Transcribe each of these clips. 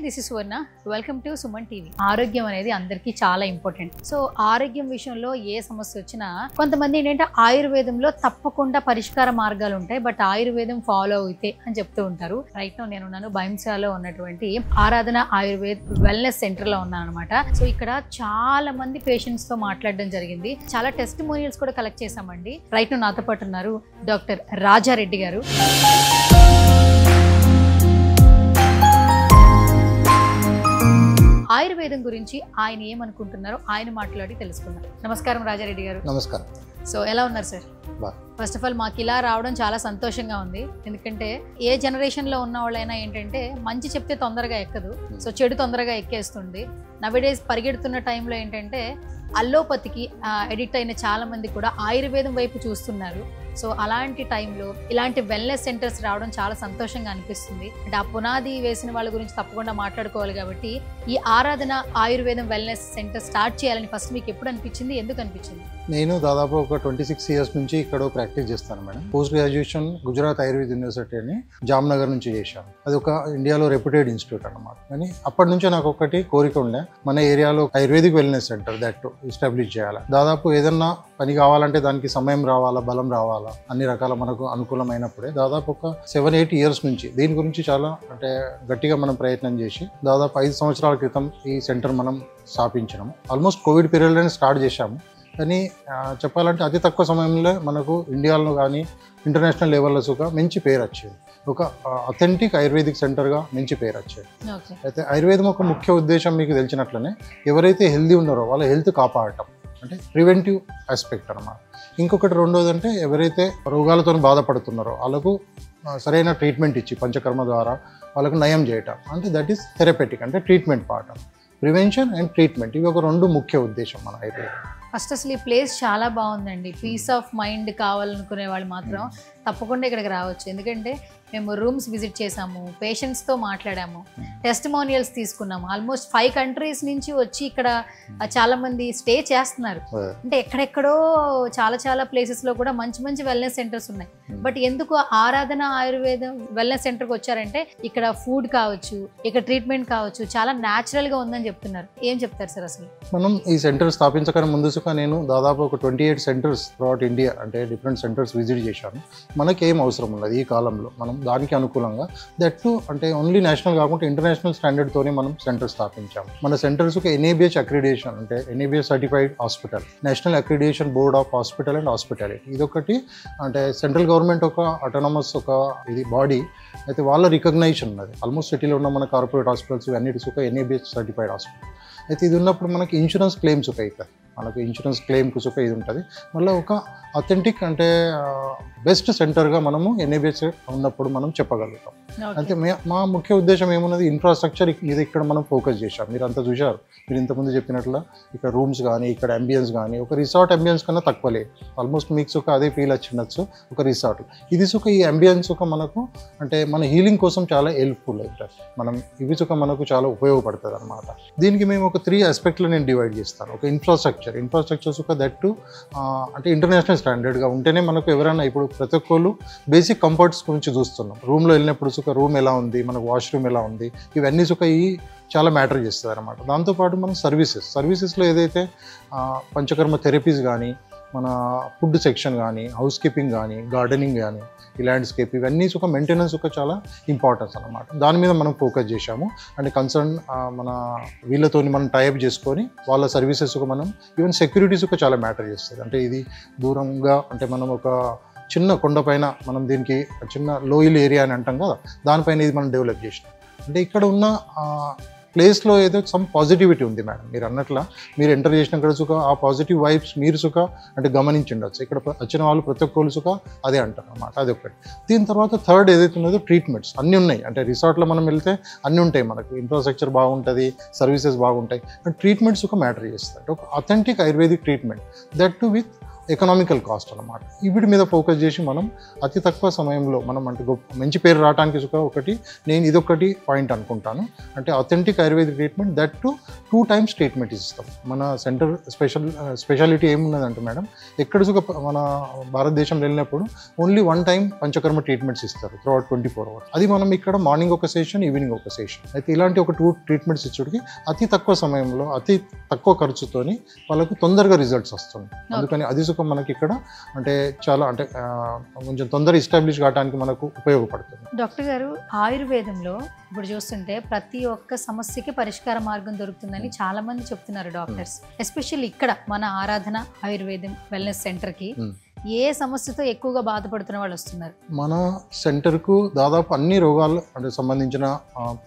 This is Suvarna. Welcome to Suman TV. ఆరోగ్యం అనేది అందరికీ చాలా ఇంపార్టెంట్. సో ఆరోగ్యం విషయంలో ఏ సమస్య వచ్చినా కొంతమంది ఏంటంటే ఆయుర్వేదంలో తప్పకుండా పరిష్కార మార్గాలు ఉంటాయి, బట్ ఆయుర్వేదం ఫాలో అయితే అని చెప్తూ ఉంటారు. రైట్ నౌ నేనున్నాను బైంసాలో ఉన్నటువంటి ఆరాధన ఆయుర్వేద్ వెల్నెస్ సెంటర్ లో ఉన్నాను అనమాట. సో ఇక్కడ చాలా మంది పేషెంట్స్ తో మాట్లాడడం జరిగింది. చాలా టెస్టిమోనియల్స్ కూడా కలెక్ట్ చేశామండి. రైట్ నౌ నాతో పాటు ఉన్నారు డాక్టర్ రాజారెడ్డి గారు. ఆయుర్వేదం గురించి ఆయన ఏమనుకుంటున్నారో ఆయన మాట్లాడి తెలుసుకుందాం. నమస్కారం రాజారెడ్డి గారు. నమస్కారం. సో ఎలా ఉన్నారు సార్? ఫస్ట్ ఆఫ్ ఆల్ మాకు ఇలా రావడం చాలా సంతోషంగా ఉంది. ఎందుకంటే ఏ జనరేషన్లో ఉన్న వాళ్ళైనా ఏంటంటే మంచి చెప్తే తొందరగా ఎక్కదు, సో చెడు తొందరగా ఎక్కేస్తుంది. నవేడేస్ పరిగెడుతున్న టైంలో ఏంటంటే అల్లోపతికి ఎడిక్ట్ అయిన చాలా మంది కూడా ఆయుర్వేదం వైపు చూస్తున్నారు. సో అలాంటి టైంలో ఇలాంటి వెల్నెస్ సెంటర్స్ రావడం చాలా సంతోషంగా అనిపిస్తుంది. అంటే ఆ పునాది వేసిన వాళ్ళ గురించి తప్పకుండా మాట్లాడుకోవాలి. కాబట్టి ఈ ఆరాధన ఆయుర్వేదం వెల్నెస్ సెంటర్ స్టార్ట్ చేయాలని ఫస్ట్ మీకు ఎప్పుడు అనిపించింది, ఎందుకు అనిపించింది? నేను దాదాపు ఒక 26 ఇయర్స్ నుంచి ఇక్కడ ప్రాక్టీస్ చేస్తాను madam. Post graduation Gujarat Ayurveda university అని జామ్నగర్ నుంచి చేశాను. అది ఒక ఇండియాలో రెప్యూటెడ్ ఇన్స్టిట్యూట్ అన్నమాట. కానీ అప్పటి నుంచే నాకు ఒకటి కోరిక ఉండే, మన ఏరియాలో ayurvedic wellness centre that establish చేయాలి. దాదాపు ఏదన్నా పని కావాలంటే దానికి సమయం రావాలా, బలం రావాలా, అన్ని రకాల మనకు అనుకూలమైనప్పుడే దాదాపు ఒక 7-8 ఇయర్స్ నుంచి దీని గురించి చాలా అంటే గట్టిగా మనం ప్రయత్నం చేసి దాదాపు 5 సంవత్సరాల క్రితం ఈ సెంటర్ మనం స్థాపించినాము. ఆల్మోస్ట్ కోవిడ్ పీరియడ్లోనే స్టార్ట్ చేశాము. కానీ చెప్పాలంటే అతి తక్కువ సమయంలో మనకు ఇండియాలో కానీ ఇంటర్నేషనల్ లెవెల్లో సుగా మంచి పేరు వచ్చేది. ఒక అథెంటిక్ ఆయుర్వేదిక్ సెంటర్గా మంచి పేరు వచ్చేది. అయితే ఆయుర్వేదం ఒక ముఖ్య ఉద్దేశం మీకు తెలిసినట్లనే ఎవరైతే హెల్దీ ఉన్నారో వాళ్ళ హెల్త్ కాపాడటం, అంటే ప్రివెంటివ్ ఆస్పెక్ట్ అన్నమాట. ఇంకొకటి రెండోది అంటే ఎవరైతే రోగాలతో బాధపడుతున్నారో వాళ్ళకు సరైన ట్రీట్మెంట్ ఇచ్చి పంచకర్మ ద్వారా వాళ్ళకు నయం చేయటం, అంటే దట్ ఈస్ థెరపెటిక్, అంటే treatment part. Prevention and treatment ఇవి ఒక రెండు ముఖ్య ఉద్దేశం మన ఆయుర్వేదం. ఫస్ట్ అసలు ఈ ప్లేస్ చాలా బాగుందండి. పీస్ ఆఫ్ మైండ్ కావాలనుకునే వాళ్ళు మాత్రం తప్పకుండా ఇక్కడికి రావచ్చు. ఎందుకంటే మేము రూమ్స్ విజిట్ చేసాము, పేషెంట్స్తో మాట్లాడాము, టెస్టిమోనియల్స్ తీసుకున్నాము. ఆల్మోస్ట్ 5 కంట్రీస్ నుంచి వచ్చి ఇక్కడ చాలామంది స్టే చేస్తున్నారు. అంటే ఎక్కడెక్కడో చాలా ప్లేసెస్లో కూడా మంచి మంచి వెల్నెస్ సెంటర్స్ ఉన్నాయి. బట్ ఎందుకు ఆరాధన ఆయుర్వేదం వెల్నెస్ సెంటర్కి వచ్చారంటే ఇక్కడ ఫుడ్ కావచ్చు, ఇక్కడ ట్రీట్మెంట్ కావచ్చు, చాలా న్యాచురల్గా ఉందని చెప్తున్నారు. ఏం చెప్తారు సార్ అసలు? మనం ఈ సెంటర్ స్థాపించకనే ముందుగా నేను దాదాపు ఒక 28 సెంటర్స్ త్రూఅవుట్ ఇండియా, అంటే డిఫరెంట్ సెంటర్స్ విజిట్ చేశాను. మనకి ఏం అవసరం ఉన్నది ఈ కాలంలో, మనం దానికి అనుకూలంగా దట్టు అంటే ఓన్లీ నేషనల్ కాకుండా ఇంటర్నేషనల్ స్టాండర్డ్తోనే మనం సెంటర్ స్థాపించాము. మన సెంటర్స్కి NABH అక్రిడియేషన్, అంటే NABH certified hospital, national accreditation board of hospital and hospitality, ఇదొకటి అంటే సెంట్రల్ గవర్నమెంట్ ఒక అటానమస్ ఒక ఇది బాడీ. అయితే వాళ్ళ రికగ్నైజేషన్ ఉన్నది. ఆల్మోస్ట్ సిటీలో ఉన్న మన కార్పొరేట్ హాస్పిటల్స్ అన్నిటికి ఒక NABH సర్టిఫైడ్ హాస్పిటల్. అయితే ఇది ఉన్నప్పుడు మనకి ఇన్సూరెన్స్ క్లెయిమ్స్ ఒక అవుతాయి, మనకు ఇన్సూరెన్స్ క్లెయిమ్కి ఒక ఇది ఉంటుంది. మళ్ళీ ఒక అథెంటిక్ అంటే బెస్ట్ సెంటర్గా మనము NABH ఉన్నప్పుడు మనం చెప్పగలుగుతాం. అయితే మా ముఖ్య ఉద్దేశం ఏమున్నది, ఇన్ఫ్రాస్ట్రక్చర్ మీద ఇక్కడ మనం ఫోకస్ చేశాం. మీరు అంతా చూశారు, మీరు ఇంతకుముందు చెప్పినట్లు ఇక్కడ రూమ్స్ కానీ ఇక్కడ అంబియన్స్ కానీ ఒక రిసార్ట్ అంబియన్స్ కన్నా తక్కువ లేదు. ఆల్మోస్ట్ మీకు ఒక అదే ఫీల్ వచ్చిండొచ్చు ఒక రిసార్ట్. ఇది సుఖ ఈ అంబియన్స్ ఒక మనకు అంటే మన హీలింగ్ కోసం చాలా హెల్ప్ఫుల్ అవుతుంది. మనం ఇవి సుఖ మనకు చాలా ఉపయోగపడుతుంది అనమాట. దీనికి మేము ఒక 3 ఆస్పెక్ట్లో నేను డివైడ్ చేస్తాను. ఒక ఇన్ఫ్రాస్ట్రక్చర్ సుఖ దట్టు అంటే ఇంటర్నేషనల్ స్టాండర్డ్గా ఉంటేనే మనకు ఎవరైనా ఇప్పుడు ప్రతి ఒక్కళ్ళు బేసిక్ కంఫర్ట్స్ గురించి చూస్తున్నాం. రూమ్లో వెళ్ళినప్పుడు సుఖ రూమ్ ఎలా ఉంది, మనకు వాష్రూమ్ ఎలా ఉంది, ఇవన్నీ సుఖ ఈ చాలా మ్యాటర్ చేస్తుంది అనమాట. దాంతోపాటు మనం సర్వీసెస్లో ఏదైతే పంచకర్మ థెరపీస్ కానీ, మన ఫుడ్ సెక్షన్ కానీ, హౌస్ కీపింగ్ కానీ, గార్డెనింగ్ కానీ, ఈ ల్యాండ్స్కేప్, ఇవన్నీ సుఖ మెయింటెనెన్స్ ఒక చాలా ఇంపార్టెన్స్ అనమాట. దాని మీద మనం ఫోకస్ చేశాము. అంటే కన్సర్న్ మన వీళ్ళతో మనం టైప్ చేసుకొని వాళ్ళ సర్వీసెస్ మనం ఈవెన్ సెక్యూరిటీస్ ఒక చాలా మ్యాటర్ చేస్తుంది. అంటే ఇది దూరంగా అంటే మనం ఒక చిన్న కొండపైన మనం దీనికి చిన్న లోయల్ ఏరియా అని అంటాం కదా, దానిపైన ఇది మనం డెవలప్ చేసినాం. అంటే ఇక్కడ ఉన్న ప్లేస్లో ఏదో సమ్ పాజిటివిటీ ఉంది మేడం. మీరు అన్నట్ల మీరు ఎంటర్ చేసినక్కడ సుఖ ఆ పాజిటివ్ వైబ్స్ మీరు సుఖ అంటే గమనించుండొచ్చు. ఇక్కడ వచ్చిన వాళ్ళు ప్రతి ఒక్కళ్ళు సుఖ అదే అంటారు అన్నమాట. అది ఒకటి. దీని తర్వాత థర్డ్ ఏదైతే ఉన్నదో ట్రీట్మెంట్స్ అన్నీ ఉన్నాయి. అంటే రిసార్ట్లో మనం వెళ్తే అన్నీ ఉంటాయి, మనకు ఇన్ఫ్రాస్ట్రక్చర్ బాగుంటుంది, సర్వీసెస్ బాగుంటాయి, అండ్ ట్రీట్మెంట్స్ ఒక మ్యాటర్ చేస్తారు. ఒక authentic ayurvedic treatment that to with economical cost అనమాట. వీటి మీద ఫోకస్ చేసి మనం అతి తక్కువ సమయంలో మనం అంటే మంచి పేరు రావడానికి ఒకటి నేను ఇదొకటి పాయింట్ అనుకుంటాను. అంటే authentic ayurvedic treatment that to 2 times treatment ఇస్తాం. మన సెంటర్ స్పెషాలిటీ ఏమున్నదంటే మేడం, ఎక్కడ మన భారతదేశంలో వెళ్ళినప్పుడు ఓన్లీ 1 time పంచకర్మ ట్రీట్మెంట్స్ ఇస్తారు త్రూఅవుట్ 24 hours. అది మనం ఇక్కడ మార్నింగ్ ఒక సెషన్, ఈవినింగ్ ఒక సెషన్. అయితే ఇలాంటి ఒక 2 ట్రీట్మెంట్స్ ఇచ్చుడికి అతి తక్కువ సమయంలో అతి తక్కువ ఖర్చుతోని వాళ్ళకు తొందరగా రిజల్ట్స్ వస్తుంది. అందుకని అది సుఖం మనకి ఇక్కడ అంటే చాలా అంటే కొంచెం తొందరగా ఎస్టాబ్లిష్ కావడానికి మనకు ఉపయోగపడుతుంది. డాక్టర్ గారు, ఆయుర్వేదంలో ఇప్పుడు చూస్తుంటే ప్రతి ఒక్క సమస్యకి పరిష్కార మార్గం దొరుకుతుందని చాలా మంది చెప్తున్నారు డాక్టర్స్. ఎస్పెషల్లీ ఇక్కడ మన ఆరాధన ఆయుర్వేదం వెల్నెస్ సెంటర్కి ఏ సమస్యతో ఎక్కువగా బాధపడుతున్న వాళ్ళు వస్తున్నారు? మన సెంటర్కు దాదాపు అన్ని రోగాలు అంటే సంబంధించిన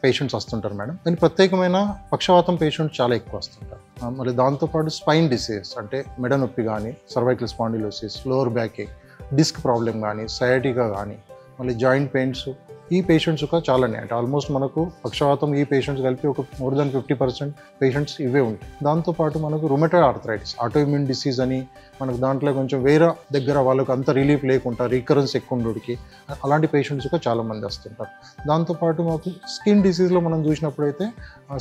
పేషెంట్స్ వస్తుంటారు మేడం. కానీ ప్రత్యేకమైన పక్షవాతం పేషెంట్స్ చాలా ఎక్కువ వస్తుంటారు. మళ్ళీ దాంతోపాటు స్పైన్ డిసీజ్ అంటే మెడ నొప్పి కానీ, సర్వైకల్ స్పాండిలోసిస్, లోవర్ బ్యాక్ ఏక్, డిస్క్ ప్రాబ్లం కానీ, సయాటికా కానీ, మళ్ళీ జాయింట్ పెయిన్స్, ఈ పేషెంట్స్ ఒక చాలానే అంటే ఆల్మోస్ట్ మనకు పక్షవాతం ఈ పేషెంట్స్ కలిపి ఒక మోర్ దాన్ 50% పేషెంట్స్ ఇవే ఉంటాయి. దాంతోపాటు మనకు రుమటాయిడ్ ఆర్థరైటిస్, ఆటోఇమ్యూన్ డిసీజ్ అని మనకు దాంట్లో కొంచెం వేరే దగ్గర వాళ్ళకు అంత రిలీఫ్ లేకుండా రీకరెన్స్ ఎక్కువ ఉండడానికి అలాంటి పేషెంట్స్ కూడా చాలామంది వస్తుంటారు. దాంతోపాటు మాకు స్కిన్ డిసీజ్లో మనం చూసినప్పుడైతే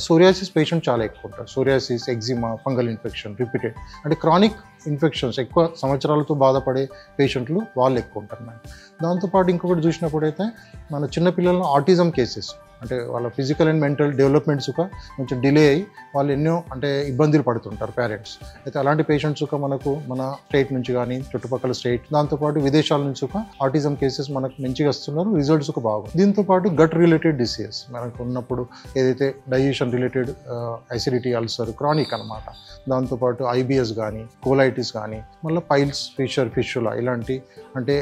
సోరియాసిస్ పేషెంట్ చాలా ఎక్కువ ఉంటారు. Psoriasis, eczema, fungal infection, repeated అంటే క్రానిక్ ఇన్ఫెక్షన్స్ ఎక్కువ సంవత్సరాలతో బాధపడే పేషెంట్లు వాళ్ళు ఎక్కువ ఉంటారు మేడం. దాంతోపాటు ఇంకొకటి చూసినప్పుడైతే మన చిన్నపిల్లల ఆటిజం కేసెస్ అంటే వాళ్ళ ఫిజికల్ అండ్ మెంటల్ డెవలప్మెంట్స్ కొంచెం డిలే అయ్యి వాళ్ళు ఎన్నో అంటే ఇబ్బందులు పడుతుంటారు పేరెంట్స్. అయితే అలాంటి పేషెంట్స్ మనకు మన స్టేట్ నుంచి కానీ చుట్టుపక్కల స్టేట్ దాంతోపాటు విదేశాల నుంచి ఆటిజం కేసెస్ మనకు మంచిగా వస్తున్నారు, రిజల్ట్స్ బాగుంది. దీంతోపాటు గట్ రిలేటెడ్ డిసీజెస్ మనకు ఉన్నప్పుడు ఏదైతే digestion related acidity, ulcer, chronic అనమాట. దాంతోపాటు ఐబిఎస్ కానీ, కోలైటిస్ కానీ, మళ్ళీ పైల్స్, ఫిషులా ఇలాంటి అంటే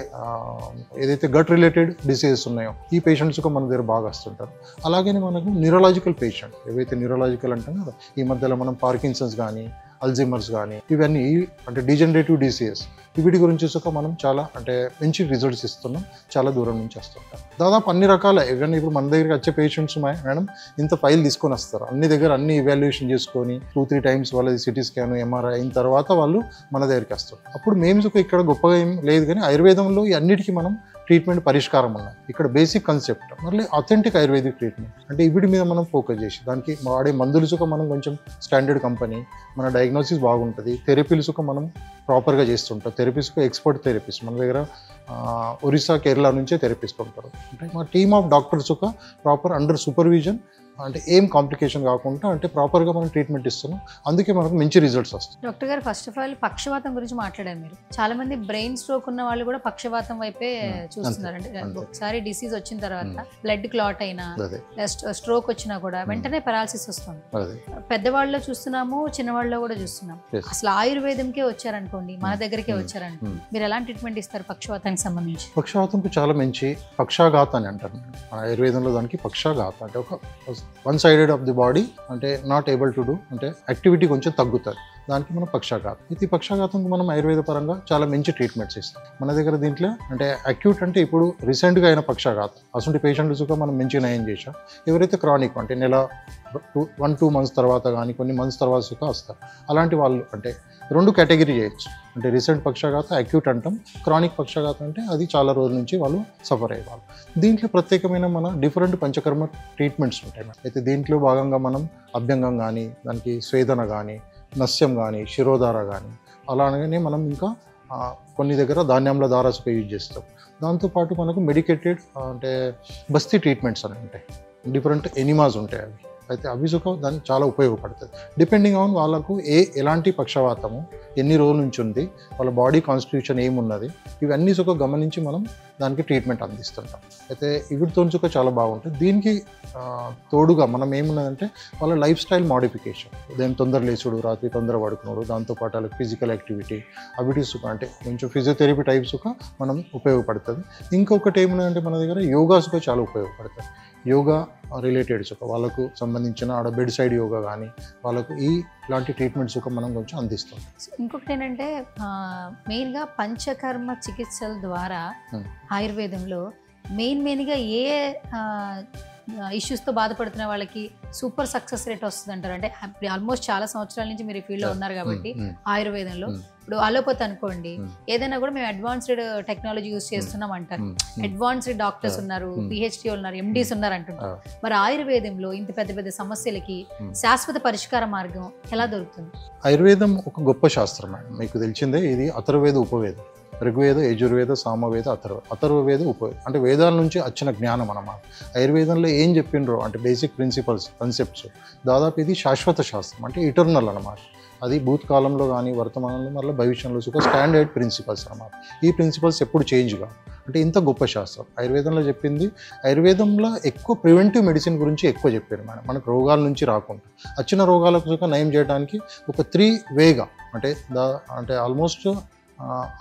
ఏదైతే గట్ రిలేటెడ్ డిసీజెస్ ఉన్నాయో ఈ పేషెంట్స్ మన దగ్గర బాగా వస్తుంటారు. అలాగే మనకు న్యూరలాజికల్ పేషెంట్ ఏవైతే న్యూరలాజికల్ అంటాం కదా, ఈ మధ్యలో మనం పార్కిన్సన్స్ కానీ, అల్జీమర్స్ కానీ ఇవన్నీ అంటే డిజనరేటివ్ డిసీజెస్ వీటి గురించి మనం చాలా అంటే మంచి రిజల్ట్స్ ఇస్తున్నాం. చాలా దూరం నుంచి వస్తుంటారు. దాదాపు అన్ని రకాల ఈవెన్ ఇప్పుడు మన దగ్గరికి వచ్చే పేషెంట్స్ మేడం ఇంత ఫైల్ తీసుకొని వస్తారు. అన్ని దగ్గర అన్ని ఇవాల్యుయేషన్ చేసుకొని 2-3 times వాళ్ళది సిటీ స్కాన్, ఎంఆర్ఐ అయిన తర్వాత వాళ్ళు మన దగ్గరికి వస్తారు. అప్పుడు మేము ఇక్కడ గొప్పగా ఏం లేదు, కానీ ఆయుర్వేదంలో ఈ అన్నిటికీ మనం ట్రీట్మెంట్ పరిష్కారం ఉన్నాయి. ఇక్కడ బేసిక్ కాన్సెప్ట్ మళ్ళీ అథెంటిక్ ఆయుర్వేదిక్ ట్రీట్మెంట్ అంటే వీటి మీద మనం ఫోకస్ చేసి దానికి వాడే మందులు మనం కొంచెం స్టాండర్డ్ కంపెనీ, మన డయాగ్నోసిస్ బాగుంటుంది, థెరపీలు మనం ప్రాపర్గా చేస్తుంటాం. థెరపీస్ ఎక్స్పర్ట్ థెరపీస్ మన దగ్గర ఒరిస్సా, కేరళ నుంచే థెరపిస్ట్ ఉంటారు. అంటే మా team of doctors proper under supervision అంటే ఏం కాంప్లికేషన్ కాకుండా అంటే ప్రాపర్గా మనం ట్రీట్మెంట్ ఇస్తున్నాం. అందుకే మనకు మంచి రిజల్ట్స్ వస్తాయి. డాక్టర్ గారు, ఫస్ట్ ఆఫ్ ఆల్ పక్షవాతం గురించి మాట్లాడారు మీరు. చాలా మంది బ్రెయిన్ స్ట్రోక్ ఉన్న వాళ్ళు కూడా పక్షవాతం వైపే చూస్తున్నారు. అంటే ఒకసారి డిసీజ్ వచ్చిన తర్వాత బ్లడ్ క్లాట్ అయినా, స్ట్రోక్ వచ్చినా కూడా వెంటనే పెరాలసిస్ వస్తుంది. పెద్దవాళ్ళలో చూస్తున్నాము, చిన్నవాళ్ళలో కూడా చూస్తున్నాం. అసలు ఆయుర్వేదంకే వచ్చారనుకోండి, మన దగ్గరికే వచ్చారనుకోండి, మీరు ఎలాంటి ట్రీట్మెంట్ ఇస్తారు పక్షవాతానికి సంబంధించి? పక్షవాతంకు చాలా మంచి పక్షాఘాత అని అంటారు ఆయుర్వేదంలో. దానికి పక్షాఘాత అంటే ఒక one sided of the body అంటే నాట్ ఏబుల్ టు డూ అంటే యాక్టివిటీ కొంచెం తగ్గుతుంది, దానికి మనం పక్షాఘాతం. ఇది పక్షాఘాతంకు మనం ఆయుర్వేద పరంగా చాలా మంచి ట్రీట్మెంట్స్ ఇస్తాం మన దగ్గర. దీంట్లో అంటే అక్యూట్ అంటే ఇప్పుడు రీసెంట్గా అయిన పక్షాఘాతం అసలు పేషెంట్స్ మనం మంచిగా నయం చేశాం. ఎవరైతే క్రానిక్ అంటే నెల 1-2 months తర్వాత కానీ కొన్ని మంత్స్ తర్వాత వస్తారు, అలాంటి వాళ్ళు అంటే 2 కేటగిరీ చేయొచ్చు. అంటే రీసెంట్ పక్షాఘాత అక్యూట్ అంటాం, క్రానిక్ పక్షాఘాతం అంటే అది చాలా రోజుల నుంచి వాళ్ళు సఫర్ అయ్యేవాళ్ళు. దీంట్లో ప్రత్యేకమైన మన డిఫరెంట్ పంచకర్మ ట్రీట్మెంట్స్ ఉంటాయి. అయితే దీంట్లో భాగంగా మనం అభ్యంగం కానీ, దానికి స్వేదన కానీ, నస్యం కానీ, శిరోధార కానీ, అలానే మనం ఇంకా కొన్ని దగ్గర ధాన్యంల దారాసుక యూజ్ చేస్తాం. దాంతోపాటు మనకు మెడికేటెడ్ అంటే బస్తీ ట్రీట్మెంట్స్ అని ఉంటాయి, డిఫరెంట్ ఎనిమాస్ ఉంటాయి అవి. అయితే అవి దానికి చాలా ఉపయోగపడుతుంది. డిపెండింగ్ ఆన్ వాళ్ళకు ఎలాంటి పక్షవాతము, ఎన్ని రోజుల నుంచి ఉంది, వాళ్ళ బాడీ కాన్స్టిట్యూషన్ ఏమున్నది, ఇవన్నీ గమనించి మనం దానికి ట్రీట్మెంట్ అందిస్తుంటాం. అయితే వీటితో చాలా బాగుంటుంది. దీనికి తోడుగా మనం ఏమున్నదంటే వాళ్ళ లైఫ్ స్టైల్ మోడిఫికేషన్, ఉదయం తొందర లేచుడు, రాత్రి తొందర పడుకున్నాడు, దాంతోపాటు వాళ్ళకి ఫిజికల్ యాక్టివిటీ అవిటీస్ అంటే కొంచెం ఫిజియోథెరపీ టైప్స్ మనం ఉపయోగపడుతుంది. ఇంకొకటి ఏమున్నదంటే మన దగ్గర యోగాస్ చాలా ఉపయోగపడుతుంది. యోగా రిలేటెడ్ వాళ్ళకు సంబంధించిన ఆడ బెడ్ సైడ్ యోగా కానీ వాళ్ళకు ఇలాంటి ట్రీట్మెంట్స్ మనం కొంచెం అందిస్తాం. ఇంకొకటి ఏంటంటే మెయిన్గా పంచకర్మ చికిత్సల ద్వారా ఆయుర్వేదంలో మెయిన్గా ఏ ఇష్యూస్తో బాధపడుతున్న వాళ్ళకి సూపర్ సక్సెస్ రేట్ వస్తుంది అంటారు. అంటే ఆల్మోస్ట్ చాలా సంవత్సరాల నుంచి మీరు ఈ ఫీల్డ్లో ఉన్నారు కాబట్టి ఆయుర్వేదంలో ఇప్పుడు అలోపతి అనుకోండి, ఏదైనా కూడా మేము అడ్వాన్స్డ్ టెక్నాలజీ యూస్ చేస్తున్నాం అంటారు. అడ్వాన్స్డ్ డాక్టర్స్ ఉన్నారు, పిహెచ్డి ఉన్నారు, ఎండీస్ ఉన్నారు అంటున్నారు. మరి ఆయుర్వేదంలో ఇంత పెద్ద పెద్ద సమస్యలకి శాశ్వత పరిష్కార మార్గం ఎలా దొరుకుతుంది? ఆయుర్వేదం ఒక గొప్ప శాస్త్రం మేడం. మీకు తెలిసిందే, ఇది అథర్వవేద ఉపవేదం. ఋగ్వేద, యజుర్వేద, సామవేద, అథర్వవేద, ఉపవేద అంటే వేదాల నుంచి వచ్చిన జ్ఞానం అన్నమాట. ఆయుర్వేదంలో ఏం చెప్పిండ్రో అంటే బేసిక్ ప్రిన్సిపల్స్, కాన్సెప్ట్స్, దాదాపు ఇది శాశ్వత శాస్త్రం, అంటే ఇటర్నల్ అన్నమాట. అది భూతకాలంలో కానీ వర్తమానంలో మళ్ళీ భవిష్యంలో ఒక స్టాండర్డ్ ప్రిన్సిపల్స్ అన్నమాట. ఈ ప్రిన్సిపల్స్ ఎప్పుడు చేంజ్ కావు. అంటే ఇంత గొప్ప శాస్త్రం ఆయుర్వేదంలో చెప్పింది. ఆయుర్వేదంలో ఎక్కువ ప్రివెంటివ్ మెడిసిన్ గురించి ఎక్కువ చెప్పారు మేడం. మనకు రోగాల నుంచి రాకుండా వచ్చిన రోగాలకు నయం చేయడానికి ఒక 3 వేగా అంటే ఆల్మోస్ట్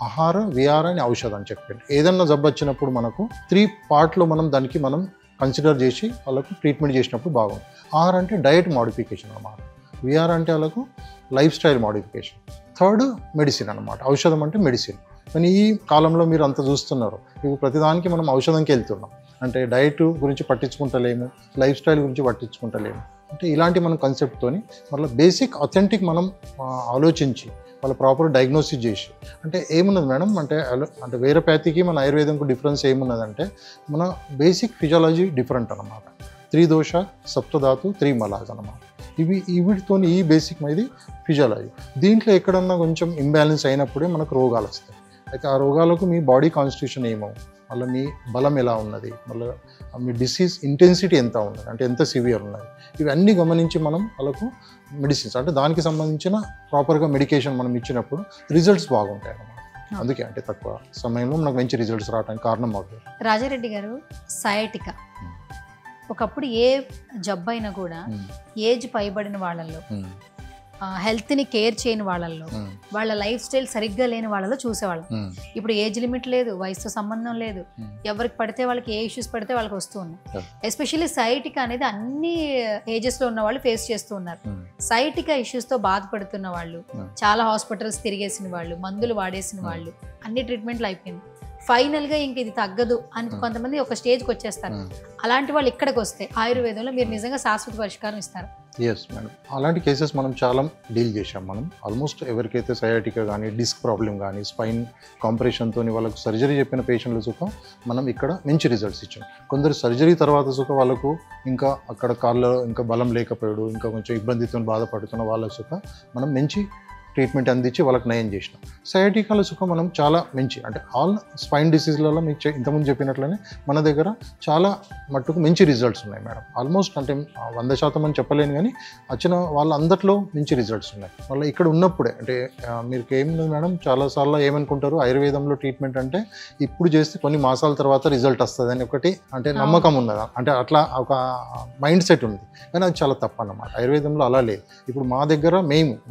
ఆహార, విహార అని ఔషధం అని చెప్పారు. ఏదన్నా జబ్బు వచ్చినప్పుడు మనకు 3 పార్ట్లో మనం కన్సిడర్ చేసి వాళ్ళకు ట్రీట్మెంట్ చేసినప్పుడు బాగుంది. ఆహార అంటే డయట్ మోడిఫికేషన్ అన్నమాట. విహార అంటే వాళ్ళకు life style modification. Third medicine అన్నమాట. ఔషధం అంటే మెడిసిన్. కానీ ఈ కాలంలో మీరు అంత చూస్తున్నారు, ఇప్పుడు ప్రతిదానికి మనం ఔషధంకి వెళ్తున్నాం. అంటే డయట్ గురించి పట్టించుకుంటలేము, లైఫ్ స్టైల్ గురించి పట్టించుకుంటలేము. అంటే ఇలాంటి మనం కాన్సెప్ట్తోని మళ్ళీ బేసిక్ అథెంటిక్ మనం ఆలోచించి వాళ్ళ ప్రాపర్ డయాగ్నోసిస్ చేసి అంటే ఏమున్నది మేడం అంటే వేరే ప్యాథీకి మన ఆయుర్వేదంకు డిఫరెన్స్ ఏమున్నదంటే మన బేసిక్ ఫిజియాలజీ డిఫరెంట్ అన్నమాట. 3 దోష, సప్తధాతు, 3 మలాజ్ అన్నమాట. వీటితో ఈ బేసిక్ ఇది ఫిజియాలజీ. దీంట్లో ఎక్కడన్నా కొంచెం ఇంబ్యాలెన్స్ అయినప్పుడే మనకు రోగాలు వస్తాయి. అయితే ఆ రోగాలకు మీ బాడీ కాన్స్టిట్యూషన్ ఏమో, మళ్ళీ మీ బలం ఎలా ఉన్నది, మళ్ళీ మీ డిసీజ్ ఇంటెన్సిటీ ఎంత ఉన్నది, అంటే ఎంత సివియర్ ఉన్నది, ఇవన్నీ గమనించి మనం వాళ్ళకు మెడిసిన్స్ అంటే దానికి సంబంధించిన ప్రాపర్గా మెడికేషన్ మనం ఇచ్చినప్పుడు రిజల్ట్స్ బాగుంటాయి అన్నమాట. అందుకే అంటే తక్కువ సమయంలో మనకు మంచి రిజల్ట్స్ రావడానికి కారణం అవుతుంది. రాజారెడ్డి గారు, సయాటికా ఒకప్పుడు ఏ జబ్బు అయినా కూడా ఏజ్ పైబడిన వాళ్ళల్లో, హెల్త్ని కేర్ చేయని వాళ్ళల్లో, వాళ్ళ లైఫ్ స్టైల్ సరిగ్గా లేని వాళ్ళలో చూసేవాళ్ళం. ఇప్పుడు ఏజ్ లిమిట్ లేదు, వయసుతో సంబంధం లేదు, ఎవరికి పడితే వాళ్ళకి ఏ ఇష్యూస్ పడితే వాళ్ళకి వస్తూ ఉన్నాయి. ఎస్పెషల్లీ సయాటికా అనేది అన్ని ఏజెస్లో ఉన్న వాళ్ళు ఫేస్ చేస్తూ ఉన్నారు. సయాటికా ఇష్యూస్తో బాధపడుతున్న వాళ్ళు, చాలా హాస్పిటల్స్ తిరిగేసిన వాళ్ళు, మందులు వాడేసిన వాళ్ళు, అన్ని ట్రీట్మెంట్లు అయిపోయింది. ఫైనల్గా ఇంక ఇది తగ్గదు అని కొంతమంది ఒక స్టేజ్కి వచ్చేస్తారు. అలాంటి వాళ్ళు ఇక్కడికి వస్తే ఆయుర్వేదంలో మీరు నిజంగా శాశ్వత పరిష్కారం ఇస్తారు? ఎస్ మేడం, అలాంటి కేసెస్ మనం చాలా డీల్ చేసాం. మనం ఆల్మోస్ట్ ఎవరికైతే సయాటికా కానీ, డిస్క్ ప్రాబ్లం కానీ, స్పైన్ కాంప్రెషన్తో వాళ్ళకు సర్జరీ చెప్పిన పేషెంట్ల సుఖ మనం ఇక్కడ మంచి రిజల్ట్స్ ఇచ్చాం. కొందరు సర్జరీ తర్వాత సుఖ వాళ్ళకు ఇంకా అక్కడ కాళ్ళలో ఇంకా బలం లేకపోయాడు, ఇంకా కొంచెం ఇబ్బందితో బాధపడుతున్న వాళ్ళ సుఖ మనం మంచి ట్రీట్మెంట్ అందించి వాళ్ళకి నయం చేసినాం. సయాటికాల సుఖం మనం చాలా మంచి అంటే ఆల్ స్పైన్ డిసీజ్లలో మీకు ఇంతకుముందు చెప్పినట్లనే మన దగ్గర చాలా మట్టుకు మంచి రిజల్ట్స్ ఉన్నాయి మేడం. ఆల్మోస్ట్ అంటే 100% అని చెప్పలేను, కానీ వచ్చిన వాళ్ళందరిలో మంచి రిజల్ట్స్ ఉన్నాయి. మళ్ళీ ఇక్కడ ఉన్నప్పుడే అంటే మీరు ఏం లేదు మేడం, చాలాసార్లు ఏమనుకుంటారు ఆయుర్వేదంలో ట్రీట్మెంట్ అంటే ఇప్పుడు చేస్తే కొన్ని మాసాల తర్వాత రిజల్ట్ వస్తుంది అని ఒకటి అంటే నమ్మకం ఉన్నదా, అంటే అట్లా ఒక మైండ్ సెట్ ఉంది. కానీ అది చాలా తప్పు అన్నమాట. ఆయుర్వేదంలో అలా లేదు. ఇప్పుడు మా దగ్గర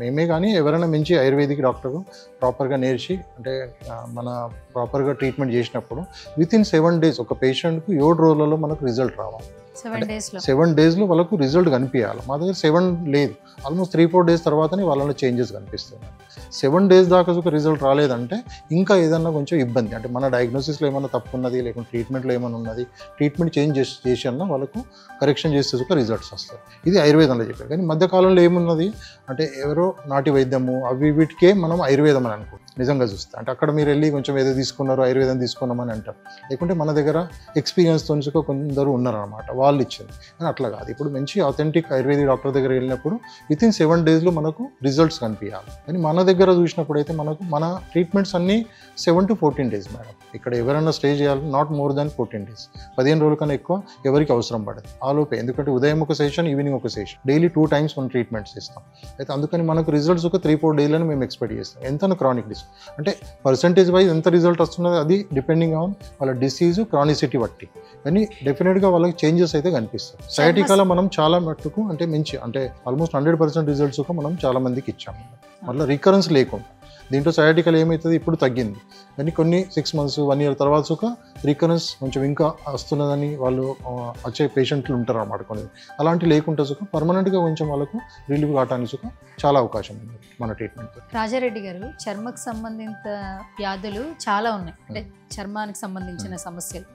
మేమే కానీ ఎవరైనా మంచి ఆయుర్వేదిక్ డాక్టర్ ప్రాపర్గా నేర్చి అంటే మన ప్రాపర్గా ట్రీట్మెంట్ చేసినప్పుడు వితిన్ 7 days ఒక పేషెంట్కు 7 రోజులలో మనకు రిజల్ట్ రావాలి. 7 daysలో వాళ్ళకు రిజల్ట్ కనిపించాలి. మా దగ్గర 7 లేదు, ఆల్మోస్ట్ 3-4 days తర్వాతనే వాళ్ళలో చేంజెస్ కనిపిస్తున్నాయి. 7 days దాకా ఒక రిజల్ట్ రాలేదంటే ఇంకా ఏదన్నా కొంచెం ఇబ్బంది, అంటే మన డయాగ్నోసిస్లో ఏమైనా తప్పు ఉన్నది, లేకుంటే ట్రీట్మెంట్లో ఏమైనా ఉన్నది, ట్రీట్మెంట్ చేంజ్ చేసి అన్నా వాళ్ళకు కరెక్షన్ చేస్తే ఒక రిజల్ట్స్ వస్తాయి. ఇది ఆయుర్వేదంలో చెప్పారు. కానీ మధ్యకాలంలో ఏమున్నది అంటే ఎవరో నాటి వైద్యము అవి వీటికే మనం ఆయుర్వేదం అని అనుకో నిజంగా చూస్తే, అంటే అక్కడ మీరు వెళ్ళి కొంచెం ఏదో తీసుకున్నారు ఆయుర్వేదం తీసుకున్నామని అంటారు. లేకుంటే మన దగ్గర ఎక్స్పీరియన్స్తో కొందరు ఉన్నారనమాట, వాళ్ళు ఇచ్చింది. కానీ అట్లా కాదు. ఇప్పుడు మంచి ఆథెంటిక్ ఆయుర్వేదిక్ డాక్టర్ దగ్గర వెళ్ళినప్పుడు వితిన్ 7 daysలో మనకు రిజల్ట్స్ కనిపించాలి. కానీ మన దగ్గర చూసినప్పుడు అయితే మన ట్రీట్మెంట్స్ అన్నీ 7 to 14 days మేడం. ఇక్కడ ఎవరైనా స్టే చేయాలి, నాట్ మోర్ దాన్ 14 days, 15 రోజుల కన్నా ఎక్కువ ఎవరికి అవసరం పడదు ఆలోపే. ఎందుకంటే ఉదయం ఒక సెషన్, ఈవినింగ్ ఒక సెషన్, డైలీ 2 times మనం ట్రీట్మెంట్స్ ఇస్తాం. అయితే అందుకని మనకు రిజల్ట్స్ ఒక 3-4 daysలో మేము ఎక్స్పెక్ట్ చేస్తాం. ఎంత క్రానిక్ డిసీజ్ అంటే పర్సంటేజ్ వైజ్ ఎంత రిజల్ట్ వస్తున్నది అది డిపెండింగ్ ఆన్ వాళ్ళ డిసీజ్ క్రానిసిటీ బట్టి, కానీ డెఫినెట్గా వాళ్ళకి చేంజెస్ అయితే కనిపిస్తాయి. సయాటికాలో మనం చాలా మట్టుకు అంటే మంచి అంటే ఆల్మోస్ట్ 100% రిజల్ట్స్ మనం చాలా మందికి ఇచ్చాము. మళ్ళీ రికరెన్స్ లేకుండా దీంట్లో సయాటికల్ ఏమవుతుంది ఇప్పుడు తగ్గింది, కానీ కొన్ని 6 months 1 year తర్వాత సుఖ రికరెన్స్ కొంచెం ఇంకా వస్తున్నదని వాళ్ళు వచ్చే పేషెంట్లు ఉంటారు అన్నమాట. కొన్ని అలాంటి లేకుండా సుఖ పర్మనెంట్గా కొంచెం వాళ్ళకు రిలీఫ్ కావడానికి సుఖ చాలా అవకాశం ఉంది మన ట్రీట్మెంట్. రాజారెడ్డి గారు, చర్మకు సంబంధిత వ్యాధులు చాలా ఉన్నాయి, అంటే చర్మానికి సంబంధించిన సమస్యలు.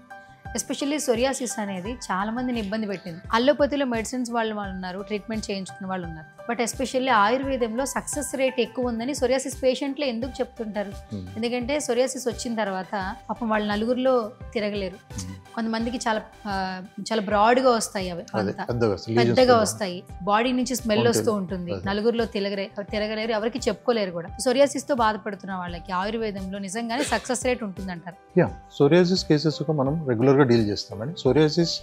ఎస్పెషల్లీ సోరియాసిస్ అనేది చాలా మందిని ఇబ్బంది పెట్టింది. అల్లోపతిలో మెడిసిన్స్ వాళ్ళు ఉన్నారు, ట్రీట్మెంట్ చేయించుకున్న వాళ్ళు ఉన్నారు. బట్ ఎస్పెషల్లీ ఆయుర్వేదంలో సక్సెస్ రేట్ ఎక్కువ ఉందని సోరియాసిస్ పేషెంట్లు ఎందుకు చెప్తుంటారు? ఎందుకంటే సోరియాసిస్ వచ్చిన తర్వాత పాపం వాళ్ళు నలుగురిలో తిరగలేరు. కొంతమందికి చాలా బ్రాడ్గా వస్తాయి, అవి అంతా పెద్దగా వస్తాయి, బాడీ నుంచి స్మెల్ వస్తూ ఉంటుంది, నలుగురిలో తిరగలేరు, ఎవరికి చెప్పుకోలేరు కూడా. సోరియాసిస్ తో బాధపడుతున్న వాళ్ళకి ఆయుర్వేదంలో నిజంగానే సక్సెస్ రేట్ ఉంటుందంటారు? సోరియాసిస్ కేసెస్ మనం రెగ్యులర్గా డీల్ చేస్తామండి. సోరియాసిస్